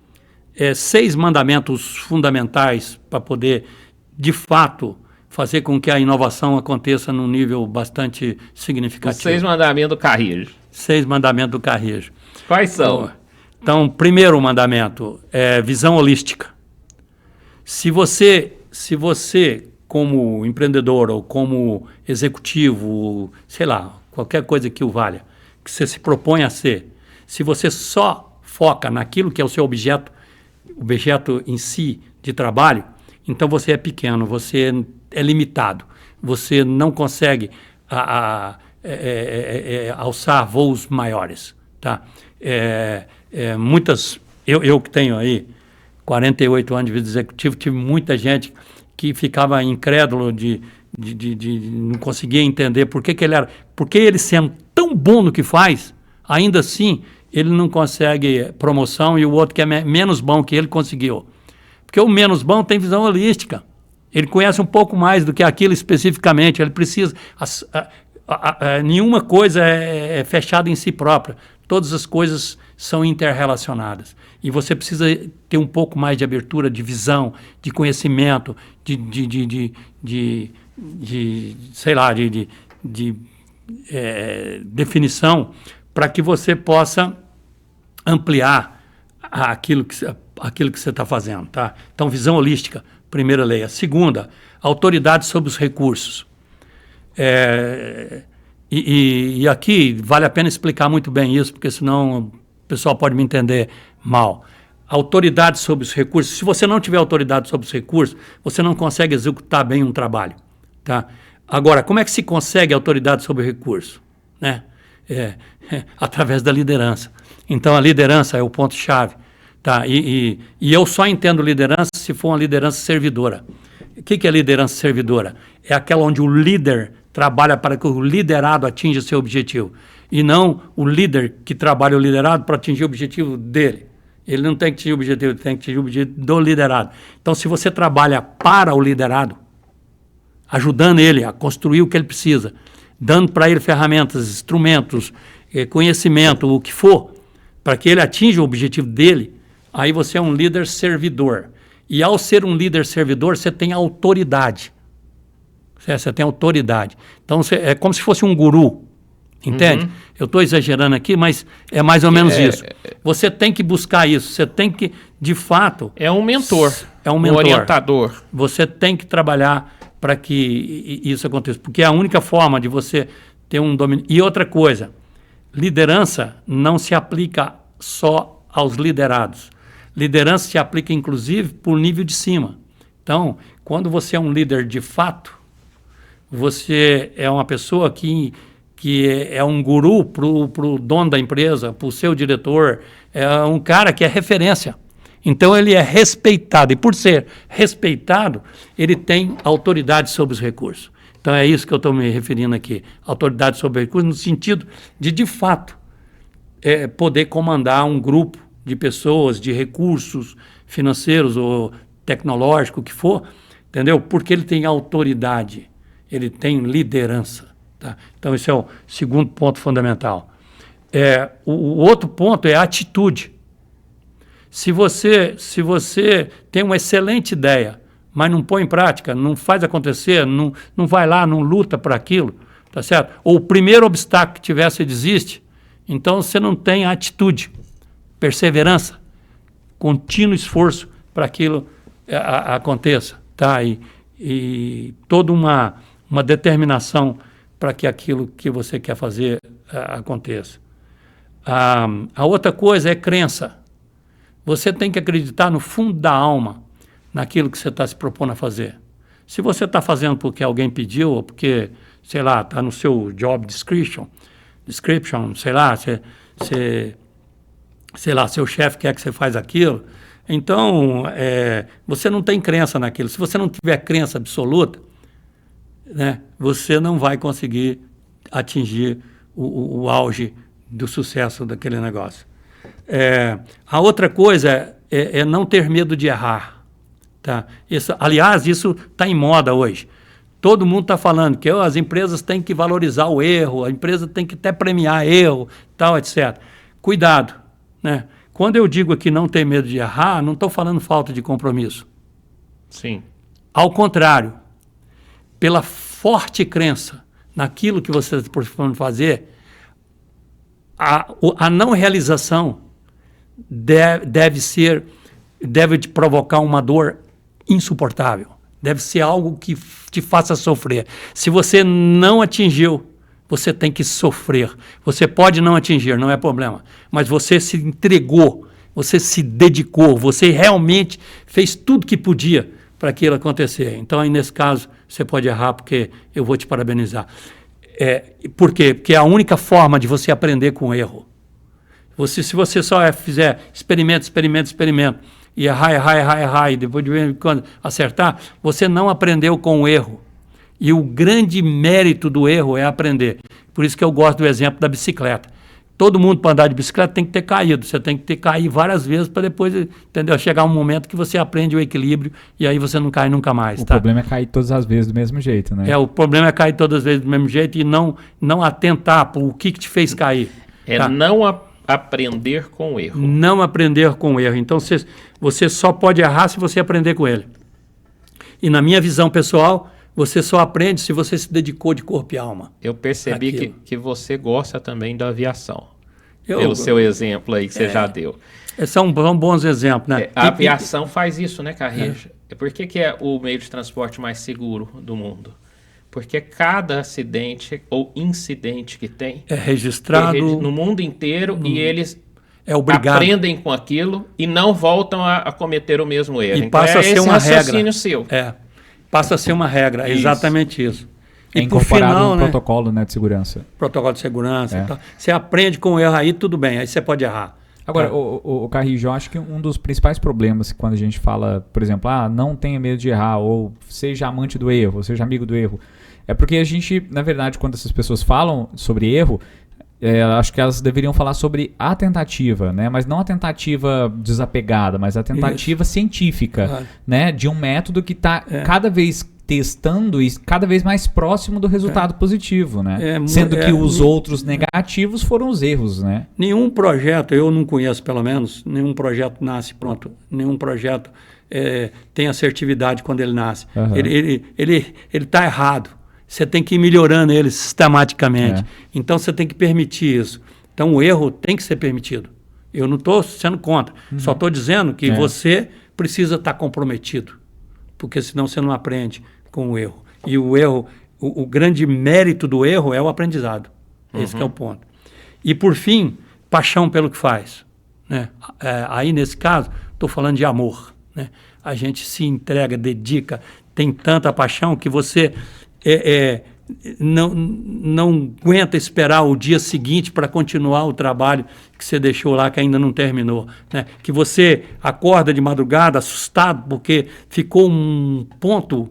6 mandamentos fundamentais para poder, de fato, fazer com que a inovação aconteça num nível bastante significativo. Os 6 mandamentos do Carrijo. 6 mandamentos do Carrijo. Quais são? Então, primeiro mandamento é visão holística. Se você, como empreendedor ou como executivo, sei lá, qualquer coisa que o valha, que você se propõe a ser, se você só foca naquilo que é o seu objeto em si de trabalho, então você é pequeno, você é limitado, você não consegue alçar voos maiores, tá? Eu que tenho aí 48 anos de vida executiva, tive muita gente que ficava incrédulo de não conseguia entender por que ele sendo tão bom no que faz, ainda assim ele não consegue promoção e o outro que é menos bom que ele conseguiu. Porque o menos bom tem visão holística. Ele conhece um pouco mais do que aquilo especificamente. Ele precisa... nenhuma coisa é fechada em si própria. Todas as coisas são interrelacionadas. E você precisa ter um pouco mais de abertura, de visão, de conhecimento, definição, para que você possa ampliar aquilo que você está fazendo, tá? Então, visão holística, primeira lei. A segunda, autoridade sobre os recursos. E aqui vale a pena explicar muito bem isso, porque senão o pessoal pode me entender mal. Autoridade sobre os recursos. Se você não tiver autoridade sobre os recursos, você não consegue executar bem um trabalho, tá? Agora, como é que se consegue autoridade sobre o recurso? Né? Através da liderança. Então, a liderança é o ponto-chave. Tá? E eu só entendo liderança se for uma liderança servidora. O que é liderança servidora? É aquela onde o líder trabalha para que o liderado atinja seu objetivo. E não o líder que trabalha o liderado para atingir o objetivo dele. Ele não tem que atingir o objetivo, ele tem que atingir o objetivo do liderado. Então, se você trabalha para o liderado, ajudando ele a construir o que ele precisa, dando para ele ferramentas, instrumentos, conhecimento, o que for, para que ele atinja o objetivo dele, aí você é um líder servidor. E ao ser um líder servidor, você tem autoridade. Você tem autoridade. Então, é como se fosse um guru, entende? Eu estou exagerando aqui, mas é mais ou menos isso. Você tem que buscar isso, você tem que, de fato... É um mentor, um orientador. Você tem que trabalhar para que isso aconteça, porque é a única forma de você ter um domínio. E outra coisa, liderança não se aplica só aos liderados. Liderança se aplica, inclusive, por nível de cima. Então, quando você é um líder de fato, você é uma pessoa que é um guru para o dono da empresa, para o seu diretor, é um cara que é referência. Então, ele é respeitado. E por ser respeitado, ele tem autoridade sobre os recursos. Então, é isso que eu estou me referindo aqui. Autoridade sobre os recursos no sentido de fato, poder comandar um grupo de pessoas, de recursos financeiros ou tecnológicos, o que for, entendeu? Porque ele tem autoridade, ele tem liderança. Tá? Então, esse é o segundo ponto fundamental. O outro ponto é a atitude. Se você tem uma excelente ideia, mas não põe em prática, não faz acontecer, não vai lá, não luta por aquilo, tá certo? Ou o primeiro obstáculo que tiver, você desiste, então você não tem atitude, perseverança, contínuo esforço para aquilo aconteça, tá? E toda uma determinação para que aquilo que você quer fazer aconteça. A outra coisa é crença. Você tem que acreditar no fundo da alma naquilo que você está se propondo a fazer. Se você está fazendo porque alguém pediu, ou porque, sei lá, está no seu job description, sei lá, seu chefe quer que você faz aquilo, então você não tem crença naquilo. Se você não tiver crença absoluta, né, você não vai conseguir atingir o auge do sucesso daquele negócio. A outra coisa é não ter medo de errar. Tá? Aliás, isso está em moda hoje. Todo mundo está falando que as empresas têm que valorizar o erro, a empresa tem que até premiar erro, tal, etc. Cuidado. Né? Quando eu digo aqui não ter medo de errar, não estou falando falta de compromisso. Sim. Ao contrário, pela forte crença naquilo que você está propondo fazer, a não realização deve te provocar uma dor insuportável. Deve ser algo que te faça sofrer. Se você não atingiu, você tem que sofrer. Você pode não atingir, não é problema. Mas você se entregou, você se dedicou, você realmente fez tudo que podia para aquilo acontecer. Então, aí, nesse caso, você pode errar, porque eu vou te parabenizar. Por quê? Porque é a única forma de você aprender com o erro. Se você só fizer experimento, e errar, e depois de vez em quando acertar, você não aprendeu com o erro. E o grande mérito do erro é aprender. Por isso que eu gosto do exemplo da bicicleta. Todo mundo, para andar de bicicleta, tem que ter caído. Você tem que ter caído várias vezes para depois, entendeu? Chegar um momento que você aprende o equilíbrio e aí você não cai nunca mais. O problema é cair todas as vezes do mesmo jeito, né? O problema é cair todas as vezes do mesmo jeito e não atentar para o que te fez cair. Não aprender com o erro. Não aprender com o erro. Então, você só pode errar se você aprender com ele. E na minha visão pessoal, você só aprende se você se dedicou de corpo e alma. Eu percebi que você gosta também da aviação. Pelo seu exemplo aí que você já deu. São bons exemplos, né? A aviação faz isso, né, Carreja? Por que é o meio de transporte mais seguro do mundo? Porque cada acidente ou incidente que tem é registrado no mundo inteiro e eles aprendem com aquilo e não voltam a cometer o mesmo erro. E então passa a ser uma regra. Seu. Passa a ser uma regra, exatamente isso. E incorporado no protocolo, né, de segurança. Protocolo de segurança e tal. Você aprende com o erro aí, tudo bem, aí você pode errar. Agora, o Carrijo, eu acho que um dos principais problemas quando a gente fala, por exemplo, não tenha medo de errar, ou seja amante do erro, ou seja amigo do erro, é porque a gente, na verdade, quando essas pessoas falam sobre erro, acho que elas deveriam falar sobre a tentativa, né? Mas não a tentativa desapegada, mas a tentativa científica, né? De um método que está cada vez testando e cada vez mais próximo do resultado positivo, né? Sendo que os outros negativos foram os erros, né? Nenhum projeto, eu não conheço pelo menos, nenhum projeto nasce pronto. Nenhum projeto tem assertividade quando ele nasce. Ele está errado. Você tem que ir melhorando ele sistematicamente. Então, você tem que permitir isso. Então, o erro tem que ser permitido. Eu não estou sendo contra. Só estou dizendo que você precisa estar comprometido. Porque senão você não aprende com o erro. E o erro, o grande mérito do erro é o aprendizado. Esse que é o ponto. E, por fim, paixão pelo que faz. Né? Aí, nesse caso, estou falando de amor. Né? A gente se entrega, dedica, tem tanta paixão que você... não aguenta esperar o dia seguinte para continuar o trabalho que você deixou lá, que ainda não terminou. Né? Que você acorda de madrugada assustado porque ficou um ponto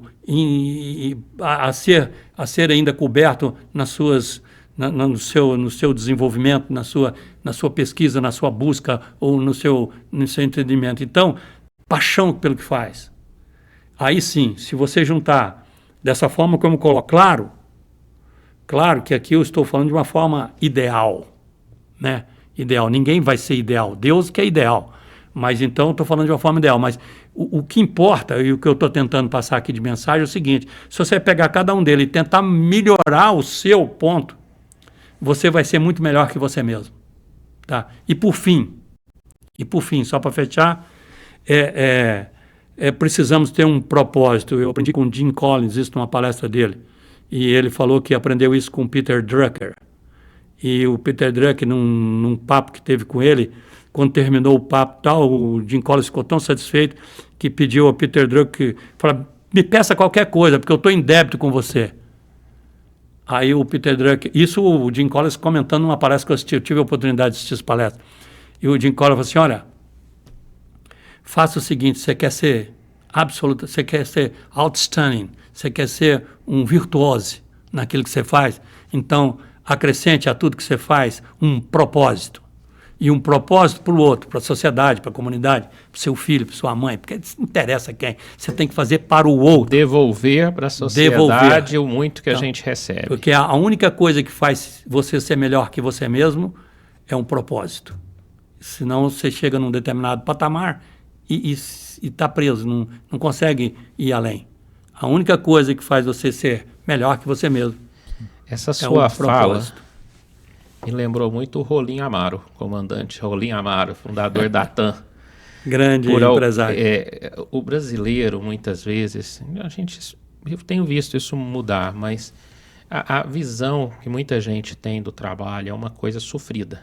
a ser ainda coberto no seu desenvolvimento, na sua pesquisa, na sua busca ou no seu entendimento. Então, paixão pelo que faz. Aí sim, se você juntar dessa forma como coloco, claro que aqui eu estou falando de uma forma ideal, né? Ideal, ninguém vai ser ideal, Deus que é ideal, mas então estou falando de uma forma ideal, mas o que importa e o que eu estou tentando passar aqui de mensagem é o seguinte: se você pegar cada um deles e tentar melhorar o seu ponto, você vai ser muito melhor que você mesmo, tá? E por fim, só para fechar, precisamos ter um propósito. Eu aprendi com o Jim Collins isso numa palestra dele, e ele falou que aprendeu isso com o Peter Drucker. E o Peter Drucker, num papo que teve com ele, quando terminou o papo o Jim Collins ficou tão satisfeito que pediu ao Peter Drucker, falou: me peça qualquer coisa, porque eu estou em débito com você. Aí o Peter Drucker, isso o Jim Collins comentando numa palestra que eu assisti, eu tive a oportunidade de assistir essa palestra, e o Jim Collins falou assim: olha, faça o seguinte, você quer ser absoluta, você quer ser outstanding, você quer ser um virtuoso naquilo que você faz, então acrescente a tudo que você faz um propósito. E um propósito para o outro, para a sociedade, para a comunidade, para o seu filho, para sua mãe, porque não interessa quem, você tem que fazer para o outro. Devolver para a sociedade o muito que a gente recebe. Porque a única coisa que faz você ser melhor que você mesmo é um propósito. Senão você chega num determinado patamar e está preso, não consegue ir além. A única coisa que faz você ser melhor que você mesmo essa sua fala me lembrou muito o Rolim Amaro, comandante Rolim Amaro, fundador da TAM. Grande empresário. O brasileiro, muitas vezes, eu tenho visto isso mudar, mas a visão que muita gente tem do trabalho é uma coisa sofrida.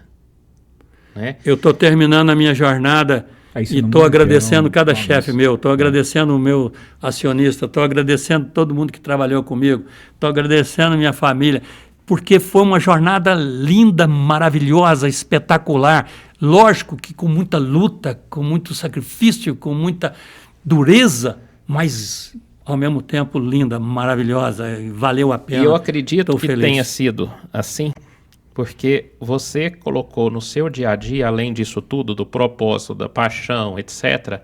Né? Eu estou terminando a minha jornada e estou agradecendo cada chefe meu, estou agradecendo o meu acionista, estou agradecendo todo mundo que trabalhou comigo, estou agradecendo a minha família. porque foi uma jornada linda, maravilhosa, espetacular. Lógico que com muita luta, com muito sacrifício, com muita dureza, mas ao mesmo tempo linda, maravilhosa, valeu a pena. E eu acredito Tô que feliz. tenha sido assim, porque você colocou no seu dia a dia, além disso tudo, do propósito, da paixão, etc.,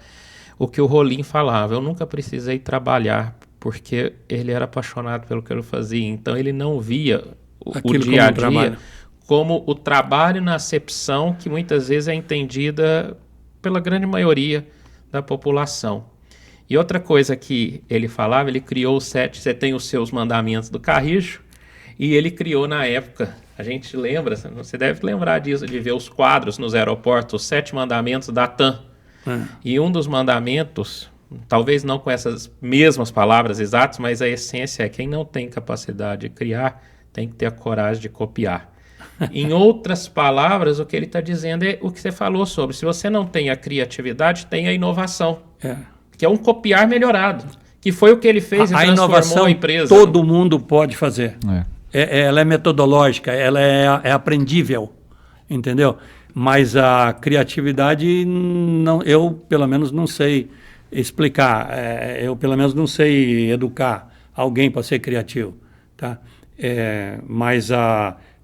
o que o Rolim falava. Eu nunca precisei trabalhar, porque ele era apaixonado pelo que ele fazia. Então ele não via o Aquilo dia a como trabalho. dia como o trabalho na acepção que muitas vezes é entendida pela grande maioria da população. E outra coisa que ele falava, ele criou você tem os seus mandamentos do Carrijo, e ele criou na época, a gente lembra, você deve lembrar disso, de ver os quadros nos aeroportos, os 7 mandamentos da TAM. E um dos mandamentos, talvez não com essas mesmas palavras exatas, mas a essência é: quem não tem capacidade de criar, tem que ter a coragem de copiar. Em outras palavras, o que ele está dizendo é o que você falou sobre: se você não tem a criatividade, tem a inovação, que é um copiar melhorado, que foi o que ele fez e A transformou inovação a empresa. todo mundo pode fazer. Ela é metodológica, ela é aprendível, entendeu? Mas a criatividade, não, eu pelo menos não sei explicar, eu pelo menos não sei educar alguém para ser criativo, tá? Mas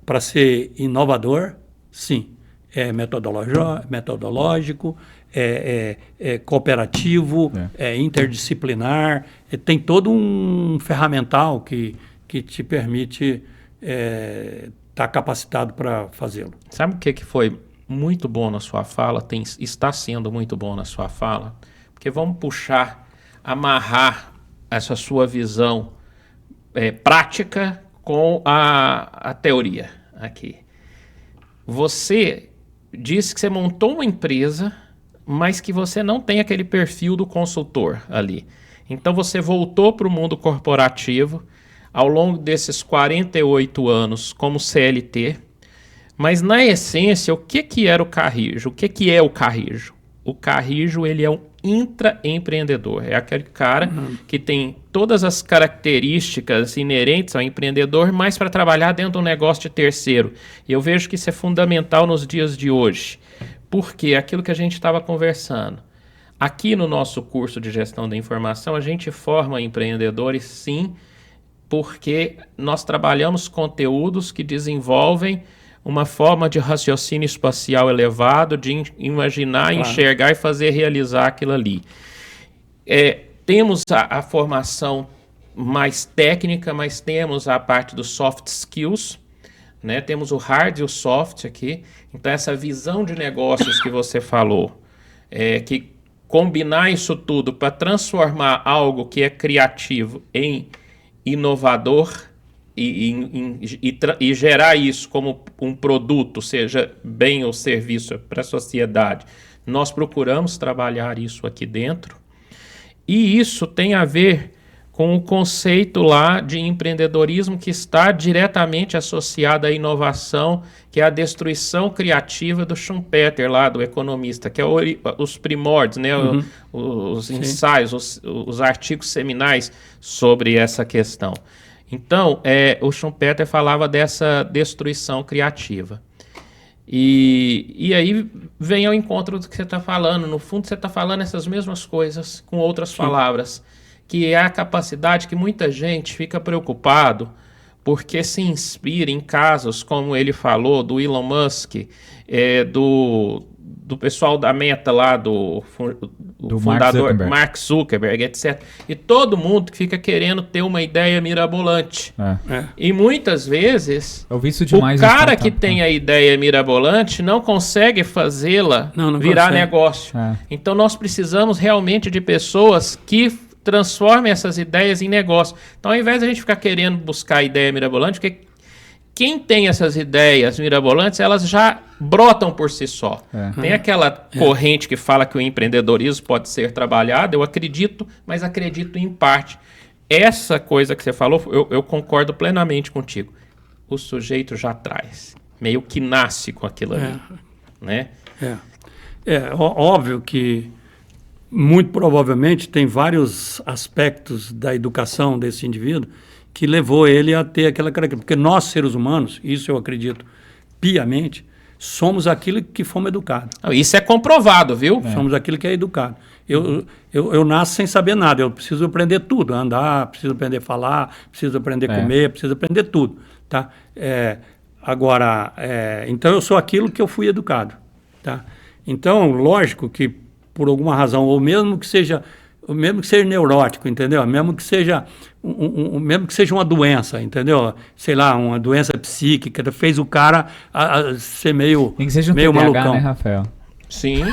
para ser inovador, sim, é metodológico, é cooperativo, é interdisciplinar, tem todo um ferramental que te permite estar capacitado para fazê-lo. Sabe o que foi muito bom na sua fala? Está sendo muito bom na sua fala? Porque vamos amarrar essa sua visão prática com a teoria aqui. Você disse que você montou uma empresa, mas que você não tem aquele perfil do consultor ali. Então você voltou para o mundo corporativo ao longo desses 48 anos como CLT, mas na essência, o que era o Carrijo? O que é o Carrijo? O Carrijo, ele é um intraempreendedor, é aquele cara que tem todas as características inerentes ao empreendedor, mas para trabalhar dentro de um negócio de terceiro. E eu vejo que isso é fundamental nos dias de hoje, porque aquilo que a gente estava conversando, aqui no nosso curso de gestão da informação, a gente forma empreendedores, sim, porque nós trabalhamos conteúdos que desenvolvem uma forma de raciocínio espacial elevado, de imaginar, enxergar e fazer realizar aquilo ali. Temos a formação mais técnica, mas temos a parte dos soft skills, né? Temos o hard e o soft aqui. Então essa visão de negócios que você falou, que combinar isso tudo para transformar algo que é criativo em inovador, e gerar isso como um produto, seja bem ou serviço para a sociedade, nós procuramos trabalhar isso aqui dentro. E isso tem a ver com o conceito lá de empreendedorismo que está diretamente associado à inovação, que é a destruição criativa do Schumpeter, lá do economista, que é os primórdios, né? Os ensaios, os artigos seminais sobre essa questão. Então, o Schumpeter falava dessa destruição criativa. E aí vem ao encontro do que você está falando. No fundo, você está falando essas mesmas coisas com outras palavras, que é a capacidade que muita gente fica preocupado porque se inspira em casos, como ele falou, do Elon Musk, do pessoal da Meta lá, do fundador Mark Zuckerberg, etc. E todo mundo que fica querendo ter uma ideia mirabolante. E muitas vezes, eu vi isso demais, o cara que tem a ideia mirabolante não consegue fazê-la virar negócio. Então nós precisamos realmente de pessoas que transformem essas ideias em negócio. Então, ao invés de a gente ficar querendo buscar a ideia mirabolante, porque quem tem essas ideias mirabolantes, elas já brotam por si só. Tem aquela corrente que fala que o empreendedorismo pode ser trabalhado, eu acredito, mas acredito em parte. Essa coisa que você falou, eu concordo plenamente contigo. O sujeito já traz, meio que nasce com aquilo ali. Né? Óbvio que, muito provavelmente, tem vários aspectos da educação desse indivíduo que levou ele a ter aquela característica. Porque nós, seres humanos, isso eu acredito piamente, somos aquilo que fomos educados. Isso é comprovado, viu? Somos aquilo que é educado. Eu nasço sem saber nada, eu preciso aprender tudo, andar, preciso aprender a falar, preciso aprender a comer, preciso aprender tudo, tá? Então eu sou aquilo que eu fui educado, tá? Então, lógico que por alguma razão, ou mesmo que seja neurótico, entendeu? Mesmo que seja uma doença, entendeu? Sei lá, uma doença psíquica, fez o cara ser meio Tem que seja um meio TDAH, malucão. né, Rafael? Sim.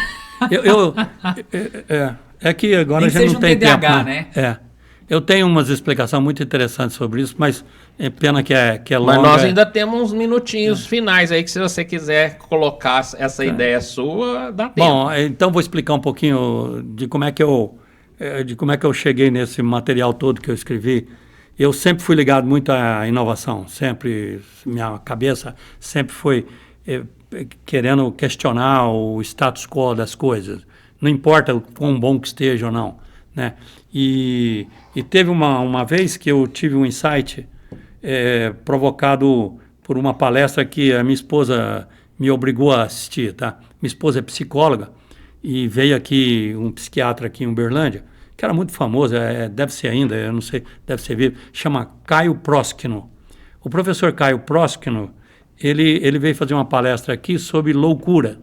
É que agora Nem a gente seja não um tem TDAH, tempo. né? Eu tenho umas explicações muito interessantes sobre isso, mas é pena que é longa. Mas nós ainda temos uns minutinhos finais aí que se você quiser colocar essa ideia sua, dá tempo. Bom, então vou explicar um pouquinho de como é que eu cheguei nesse material todo que eu escrevi. Eu sempre fui ligado muito à inovação, sempre, minha cabeça sempre foi querendo questionar o status quo das coisas, não importa o quão bom que esteja ou não, né? E teve uma vez que eu tive um insight provocado por uma palestra que a minha esposa me obrigou a assistir, tá? Minha esposa é psicóloga e veio aqui um psiquiatra aqui em Uberlândia, que era muito famoso, deve ser ainda, eu não sei, deve ser vivo, chama Caio Próskino. O professor Caio Próskino, ele veio fazer uma palestra aqui sobre loucura,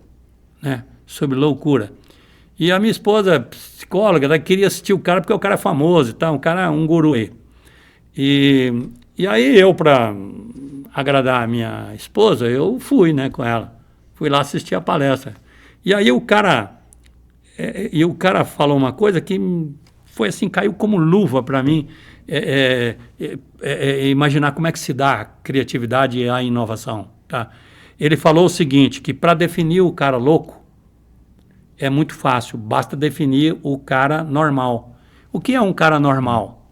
né? Sobre loucura. E a minha esposa, psicóloga, ela queria assistir o cara porque o cara é famoso e tal, um guru aí. E aí eu, para agradar a minha esposa, eu fui, né, com ela. Fui lá assistir a palestra. E aí o cara falou uma coisa que foi assim, caiu como luva para mim, imaginar como é que se dá a criatividade e a inovação, tá? Ele falou o seguinte, que para definir o cara louco, é muito fácil, basta definir o cara normal. O que é um cara normal?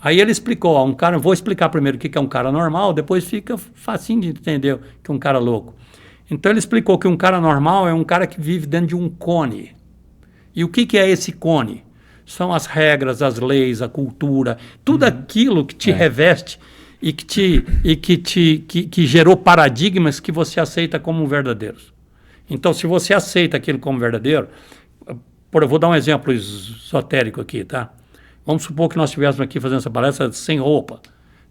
Aí ele explicou, vou explicar primeiro o que é um cara normal, depois fica facinho de entender o que é um cara louco. Então ele explicou que um cara normal é um cara que vive dentro de um cone. E o que é esse cone? São as regras, as leis, a cultura, tudo aquilo que te reveste e que gerou paradigmas que você aceita como verdadeiros. Então, se você aceita aquilo como verdadeiro, eu vou dar um exemplo esotérico aqui, tá? Vamos supor que nós estivéssemos aqui fazendo essa palestra sem roupa.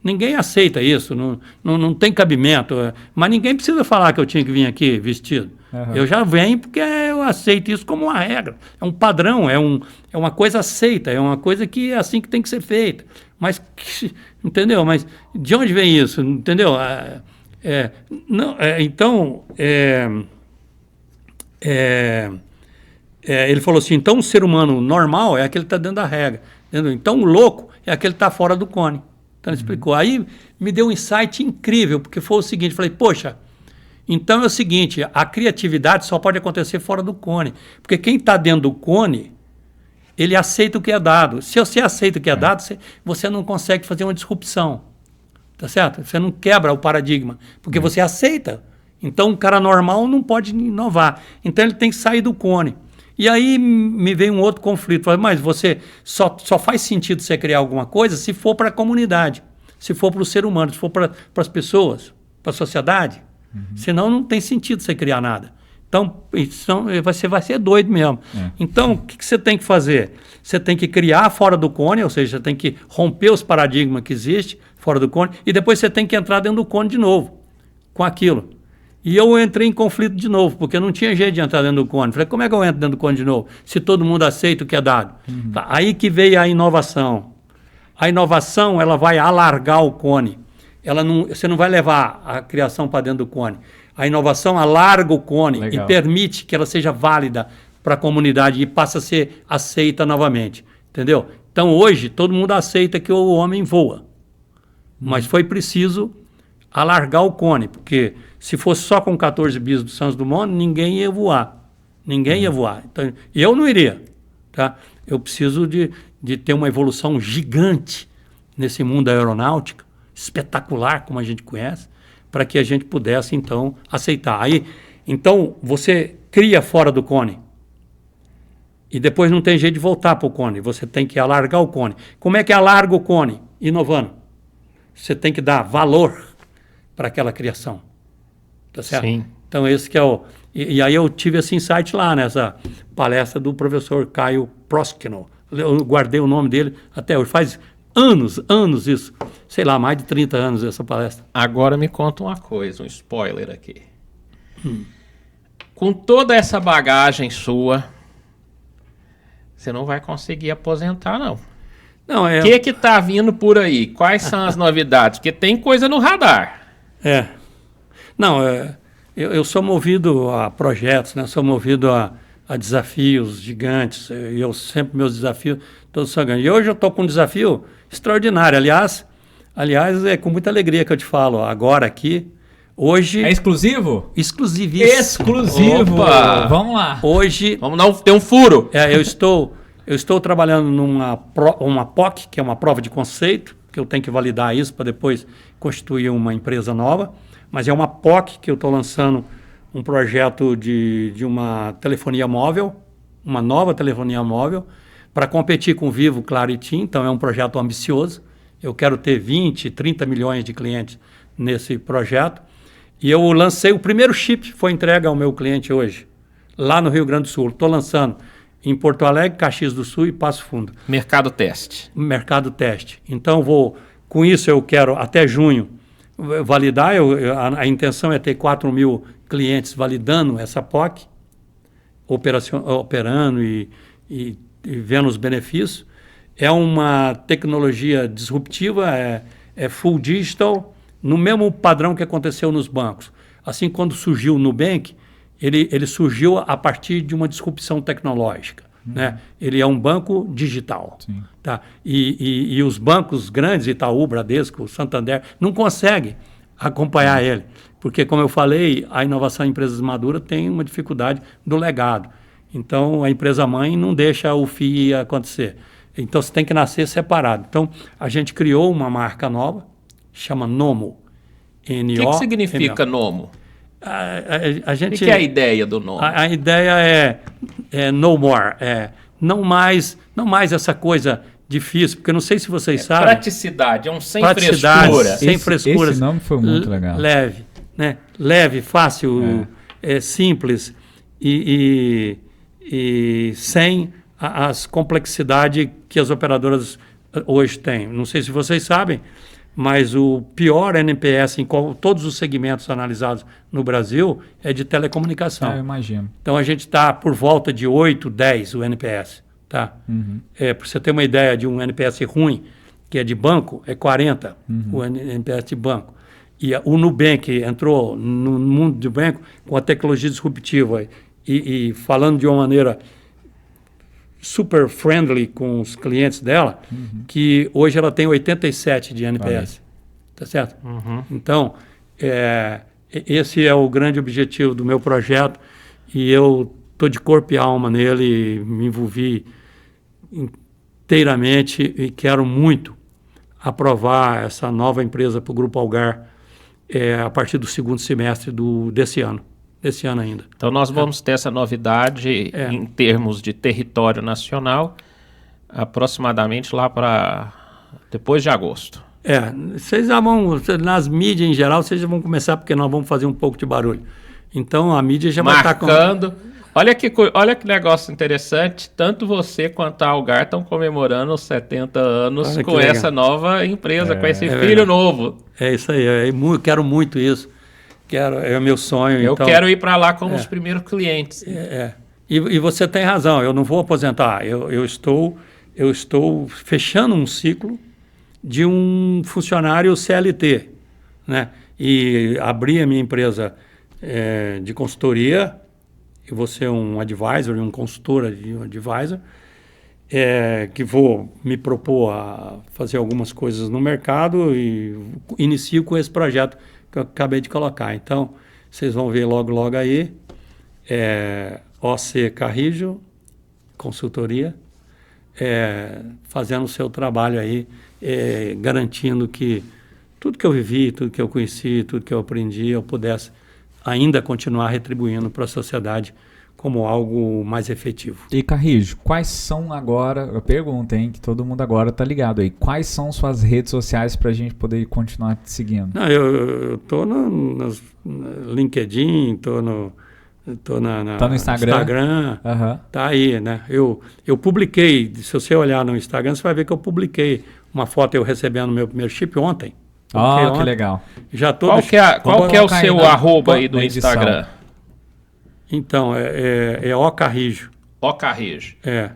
Ninguém aceita isso, não tem cabimento. Mas ninguém precisa falar que eu tinha que vir aqui vestido. Uhum. Eu já venho porque eu aceito isso como uma regra. É um padrão, é uma coisa aceita, é uma coisa que é assim que tem que ser feita. Mas, entendeu? Mas de onde vem isso? Entendeu? Ele falou assim, então o ser humano normal é aquele que está dentro da regra. Entendeu? Então o louco é aquele que está fora do cone. Então ele explicou. Aí me deu um insight incrível, porque foi o seguinte, falei, poxa, então é o seguinte, a criatividade só pode acontecer fora do cone, porque quem está dentro do cone, ele aceita o que é dado. Se você aceita o que é dado, você não consegue fazer uma disrupção, tá certo? Você não quebra o paradigma, porque você aceita. Então um cara normal não pode inovar, então ele tem que sair do cone. E aí me veio um outro conflito. Falei, mas você só faz sentido você criar alguma coisa se for para a comunidade, se for para o ser humano, se for para as pessoas, para a sociedade. Uhum. Senão não tem sentido você criar nada. Então você vai ser doido mesmo. Então o que você tem que fazer? Você tem que criar fora do cone, ou seja, você tem que romper os paradigmas que existem fora do cone, e depois você tem que entrar dentro do cone de novo, com aquilo. E eu entrei em conflito de novo, porque não tinha jeito de entrar dentro do cone. Falei, como é que eu entro dentro do cone de novo? Se todo mundo aceita o que é dado. Uhum. Tá, aí que veio a inovação. A inovação, ela vai alargar o cone. Você não vai levar a criação para dentro do cone. A inovação alarga o cone. Legal. E permite que ela seja válida para a comunidade e passe a ser aceita novamente. Entendeu? Então, hoje, todo mundo aceita que o homem voa. Mas foi preciso alargar o cone, porque se fosse só com 14 bis do Santos Dumont, ninguém ia voar. Ninguém ia voar. Então, eu não iria. Tá? Eu preciso de ter uma evolução gigante nesse mundo da aeronáutica, espetacular, como a gente conhece, para que a gente pudesse, então, aceitar. Então, você cria fora do cone. E depois não tem jeito de voltar para o cone. Você tem que alargar o cone. Como é que alarga o cone? Inovando. você tem que dar valor para aquela criação. Tá certo? Sim. Então, esse que é o... E aí eu tive esse insight lá, nessa palestra do professor Caio Proskino. Eu guardei o nome dele até hoje. Faz anos isso. Sei lá, mais de 30 anos essa palestra. Agora me conta uma coisa, um spoiler aqui. Com toda essa bagagem sua, você não vai conseguir aposentar, não. Não, O que tá vindo por aí? Quais são as novidades? Porque tem coisa no radar. Não, eu sou movido a projetos, né? Sou movido a desafios gigantes. Meus desafios, todos são grandes. E hoje eu estou com um desafio extraordinário. Aliás, é com muita alegria que eu te falo agora aqui. Hoje... É exclusivo? Exclusivíssimo. Exclusivo! Opa! Vamos lá. Hoje... Vamos ter um furo. Eu estou trabalhando numa POC, que é uma prova de conceito, que eu tenho que validar isso para depois constituir uma empresa nova. Mas é uma POC que eu estou lançando um projeto de uma telefonia móvel, uma nova telefonia móvel, para competir com o Vivo, Claro e TIM. Então é um projeto ambicioso. Eu quero ter 20, 30 milhões de clientes nesse projeto. E eu lancei o primeiro chip, foi entregue ao meu cliente hoje, lá no Rio Grande do Sul. Estou lançando em Porto Alegre, Caxias do Sul e Passo Fundo. Mercado teste. Mercado teste. Então, com isso eu quero, até junho, validar. A intenção é ter 4 mil clientes validando essa POC, operando e vendo os benefícios. É uma tecnologia disruptiva, é full digital, no mesmo padrão que aconteceu nos bancos. Assim, quando surgiu o Nubank, ele surgiu a partir de uma disrupção tecnológica. Né? Ele é um banco digital. Sim. Tá? E os bancos grandes, Itaú, Bradesco, Santander, não conseguem acompanhar ele. Porque, como eu falei, a inovação em empresas maduras tem uma dificuldade do legado. Então, a empresa-mãe não deixa o FII acontecer. Então, você tem que nascer separado. Então, a gente criou uma marca nova, chama Nomo. O que significa Nomo? A gente, o que é a ideia do Nomo? A ideia é no more, não mais essa coisa difícil, porque eu não sei se vocês sabem. Praticidade, é um sem frescura. Sem frescura. Esse nome foi muito legal. Leve, né? Leve, fácil, simples e sem as complexidades que as operadoras hoje têm. Não sei se vocês sabem, mas o pior NPS em todos os segmentos analisados no Brasil é de telecomunicação. Eu imagino. Então, a gente está por volta de 8, 10 o NPS. Tá? Para você ter uma ideia de um NPS ruim, que é de banco, é 40 o NPS de banco. E o Nubank entrou no mundo do banco com a tecnologia disruptiva e falando de uma maneira super friendly com os clientes dela, que hoje ela tem 87 de NPS. Tá certo? Então, esse é o grande objetivo do meu projeto e eu estou de corpo e alma nele, me envolvi inteiramente e quero muito aprovar essa nova empresa para o Grupo Algar a partir do segundo semestre desse ano ainda. Então nós vamos ter essa novidade em termos de território nacional aproximadamente lá para depois de agosto. Vocês já vão, nas mídias em geral, vocês já vão começar porque nós vamos fazer um pouco de barulho. Então a mídia já vai estar marcando. Olha que negócio interessante, tanto você quanto a Algar estão comemorando os 70 anos com essa nova empresa, com esse filho novo. É isso aí, eu quero muito isso, é o meu sonho. Eu quero ir para lá como os primeiros clientes. E você tem razão, eu não vou aposentar, eu estou fechando um ciclo de um funcionário CLT, né? E abri a minha empresa de consultoria. Eu vou ser um advisor, um consultor de um advisor, que vou me propor a fazer algumas coisas no mercado e inicio com esse projeto que eu acabei de colocar. Então, vocês vão ver logo aí, OC Carrijo, consultoria, fazendo o seu trabalho aí, garantindo que tudo que eu vivi, tudo que eu conheci, tudo que eu aprendi, eu pudesse ainda continuar retribuindo para a sociedade como algo mais efetivo. E Carrijo, quais são agora, eu pergunto, hein, que todo mundo agora tá ligado aí, quais são suas redes sociais pra gente poder continuar te seguindo? Não, eu tô no LinkedIn, tô no Instagram. Uhum. Tá aí, né? Eu publiquei, se você olhar no Instagram, você vai ver que eu publiquei uma foto eu recebendo meu primeiro chip ontem. Que legal. Já tô Qual que é o seu arroba aí do Instagram? Então, é O Carrijo. O Carrijo. É.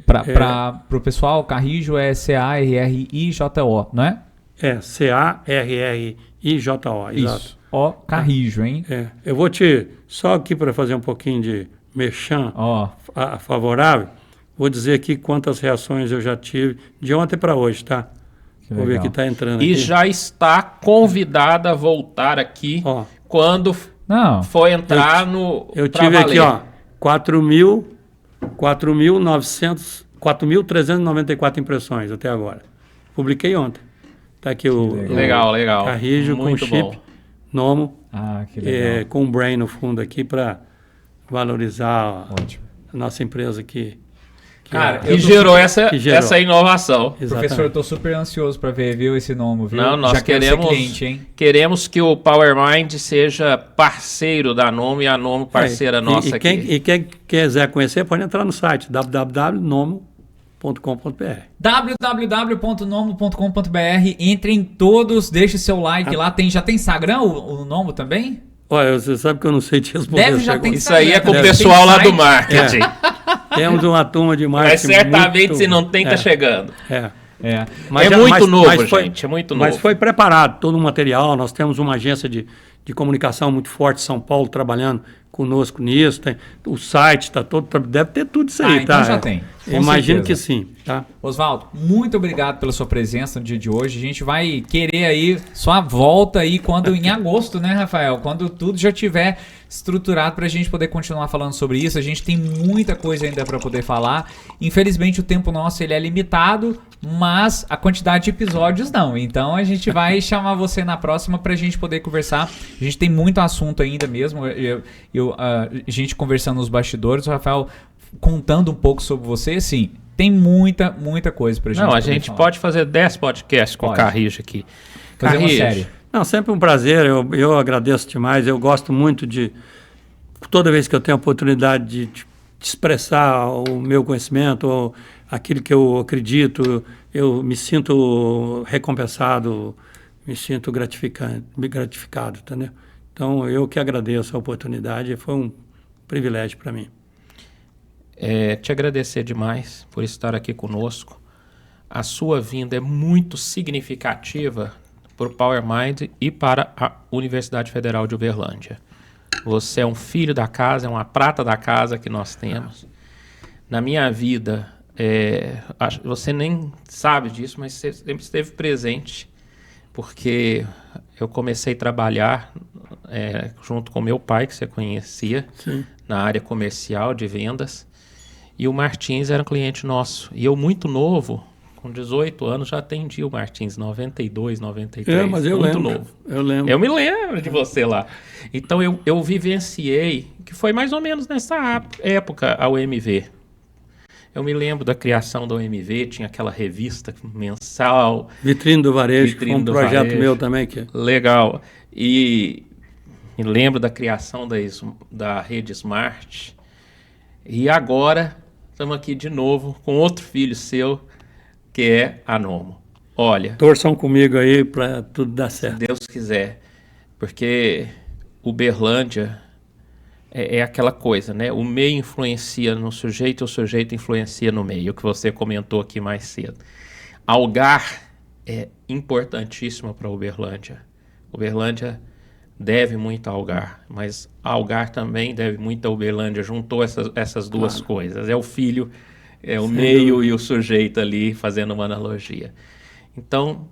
Para o pessoal, Carrijo é C-A-R-R-I-J-O, não é? É, C-A-R-R-I-J-O, exato. Isso. O Carrijo, hein? Eu vou só aqui para fazer um pouquinho de merchan favorável, vou dizer aqui quantas reações eu já tive de ontem para hoje, tá? Vou ver que está entrando e aqui. já está convidada a voltar aqui quando for entrar Eu tive aqui, 4.394 impressões até agora. Publiquei ontem. Está aqui o legal. Carrijo muito com chip bom. Nomo, que legal. com o Brain no fundo aqui para valorizar a nossa empresa aqui. Que gerou essa inovação. Exatamente. Professor, eu estou super ansioso para ver, viu, esse nome, viu? Não, nós queremos que o PowerMind seja parceiro da Nomo e a Nomo parceira nossa aqui. E quem quiser conhecer, pode entrar no site www.nomo.com.br www.nomo.com.br. Entrem todos, deixe seu like lá. Já tem Instagram o Nomo também? Olha, você sabe que eu não sei te responder. Isso aí é com o pessoal lá do marketing. Temos uma turma de marketing. Mas certamente se não tem, tá chegando. Mas é muito novo, gente. É muito novo. Mas foi preparado todo o material. Nós temos uma agência de comunicação muito forte em São Paulo trabalhando conosco nisso. O site está todo. Deve ter tudo isso aí, então já tem. Imagino que sim. Tá? Oswaldo, muito obrigado pela sua presença no dia de hoje. A gente vai querer aí sua volta aí em agosto, né, Rafael? Quando tudo já tiver estruturado para a gente poder continuar falando sobre isso. A gente tem muita coisa ainda para poder falar. Infelizmente o tempo nosso ele é limitado, mas a quantidade de episódios não. Então a gente vai chamar você na próxima para a gente poder conversar. A gente tem muito assunto ainda mesmo. A gente conversando nos bastidores, o Rafael contando um pouco sobre você, sim. Tem muita coisa pra gente. Não, a gente pode fazer 10 podcasts com o Carrijo aqui. Fazer uma série. Não, sempre um prazer. Eu agradeço demais. Eu gosto muito toda vez que eu tenho a oportunidade de expressar o meu conhecimento, ou aquilo que eu acredito, eu me sinto recompensado, me sinto gratificado, entendeu? Então, eu que agradeço a oportunidade. Foi um privilégio para mim. Te agradecer demais por estar aqui conosco. A sua vinda é muito significativa para o PowerMind e para a Universidade Federal de Uberlândia. Você é um filho da casa, é uma prata da casa que nós temos. Na minha vida, você nem sabe disso, mas você sempre esteve presente, porque eu comecei a trabalhar junto com meu pai, que você conhecia, na área comercial de vendas. E o Martins era um cliente nosso. E eu, muito novo, com 18 anos, já atendi o Martins, 92, 93. Mas eu muito lembro. novo. Eu lembro. Eu me lembro de você lá. Então, eu vivenciei, que foi mais ou menos nessa época, a UMV. Eu me lembro da criação da UMV, tinha aquela revista mensal. Vitrine do Varejo, foi um projeto meu também. Legal. E me lembro da criação da rede Smart. E agora estamos aqui de novo com outro filho seu, que é a Nomo. Olha, torçam comigo aí para tudo dar certo. Se Deus quiser, porque Uberlândia é aquela coisa, né? O meio influencia no sujeito, o sujeito influencia no meio, o que você comentou aqui mais cedo. Algar é importantíssimo para Uberlândia. Uberlândia deve muito a Algar, mas Algar também deve muito a Uberlândia. Juntou essas duas coisas. É o filho, o meio e o sujeito ali, fazendo uma analogia. Então,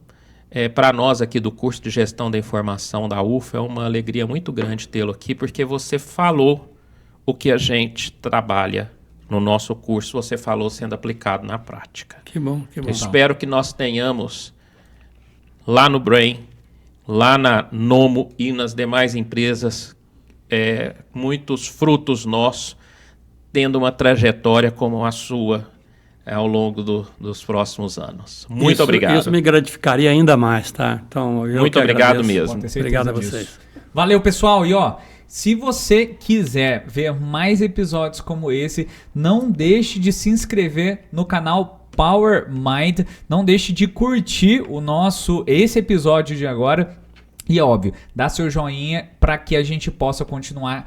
para nós aqui do curso de Gestão da Informação da UFA, é uma alegria muito grande tê-lo aqui, porque você falou o que a gente trabalha no nosso curso, você falou sendo aplicado na prática. Que bom, que bom. Eu espero que nós tenhamos lá no Brain, lá na Nomo e nas demais empresas muitos frutos nossos, tendo uma trajetória como a sua ao longo dos próximos anos. Muito obrigado. Isso me gratificaria ainda mais, tá? Então, muito obrigado mesmo. Obrigado a vocês. Valeu, pessoal. E se você quiser ver mais episódios como esse, não deixe de se inscrever no canal Power Mind. Não deixe de curtir esse episódio de agora. E óbvio, dá seu joinha para que a gente possa continuar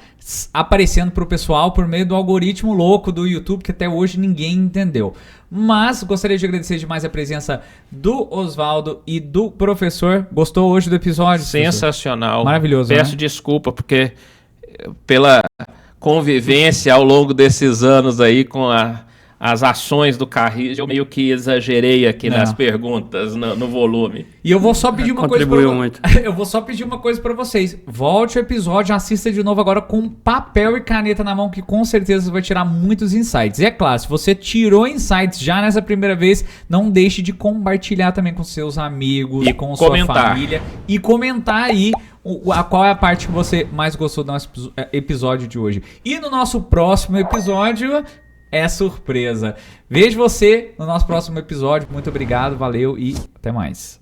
aparecendo para o pessoal por meio do algoritmo louco do YouTube, que até hoje ninguém entendeu. Mas gostaria de agradecer demais a presença do Oswaldo e do professor. Gostou hoje do episódio? Sensacional. Professor? Maravilhoso, Peço desculpa, porque pela convivência ao longo desses anos aí com as ações do Carrijo, eu meio que exagerei aqui nas perguntas, no volume. E eu vou só pedir uma coisa muito. Eu vou só pedir uma coisa para vocês. Volte o episódio, assista de novo agora com papel e caneta na mão, que com certeza vai tirar muitos insights. E é claro, se você tirou insights já nessa primeira vez, não deixe de compartilhar também com seus amigos, e com sua família. E comentar aí qual é a parte que você mais gostou do nosso episódio de hoje. E no nosso próximo episódio é surpresa. Vejo você no nosso próximo episódio. Muito obrigado, valeu e até mais.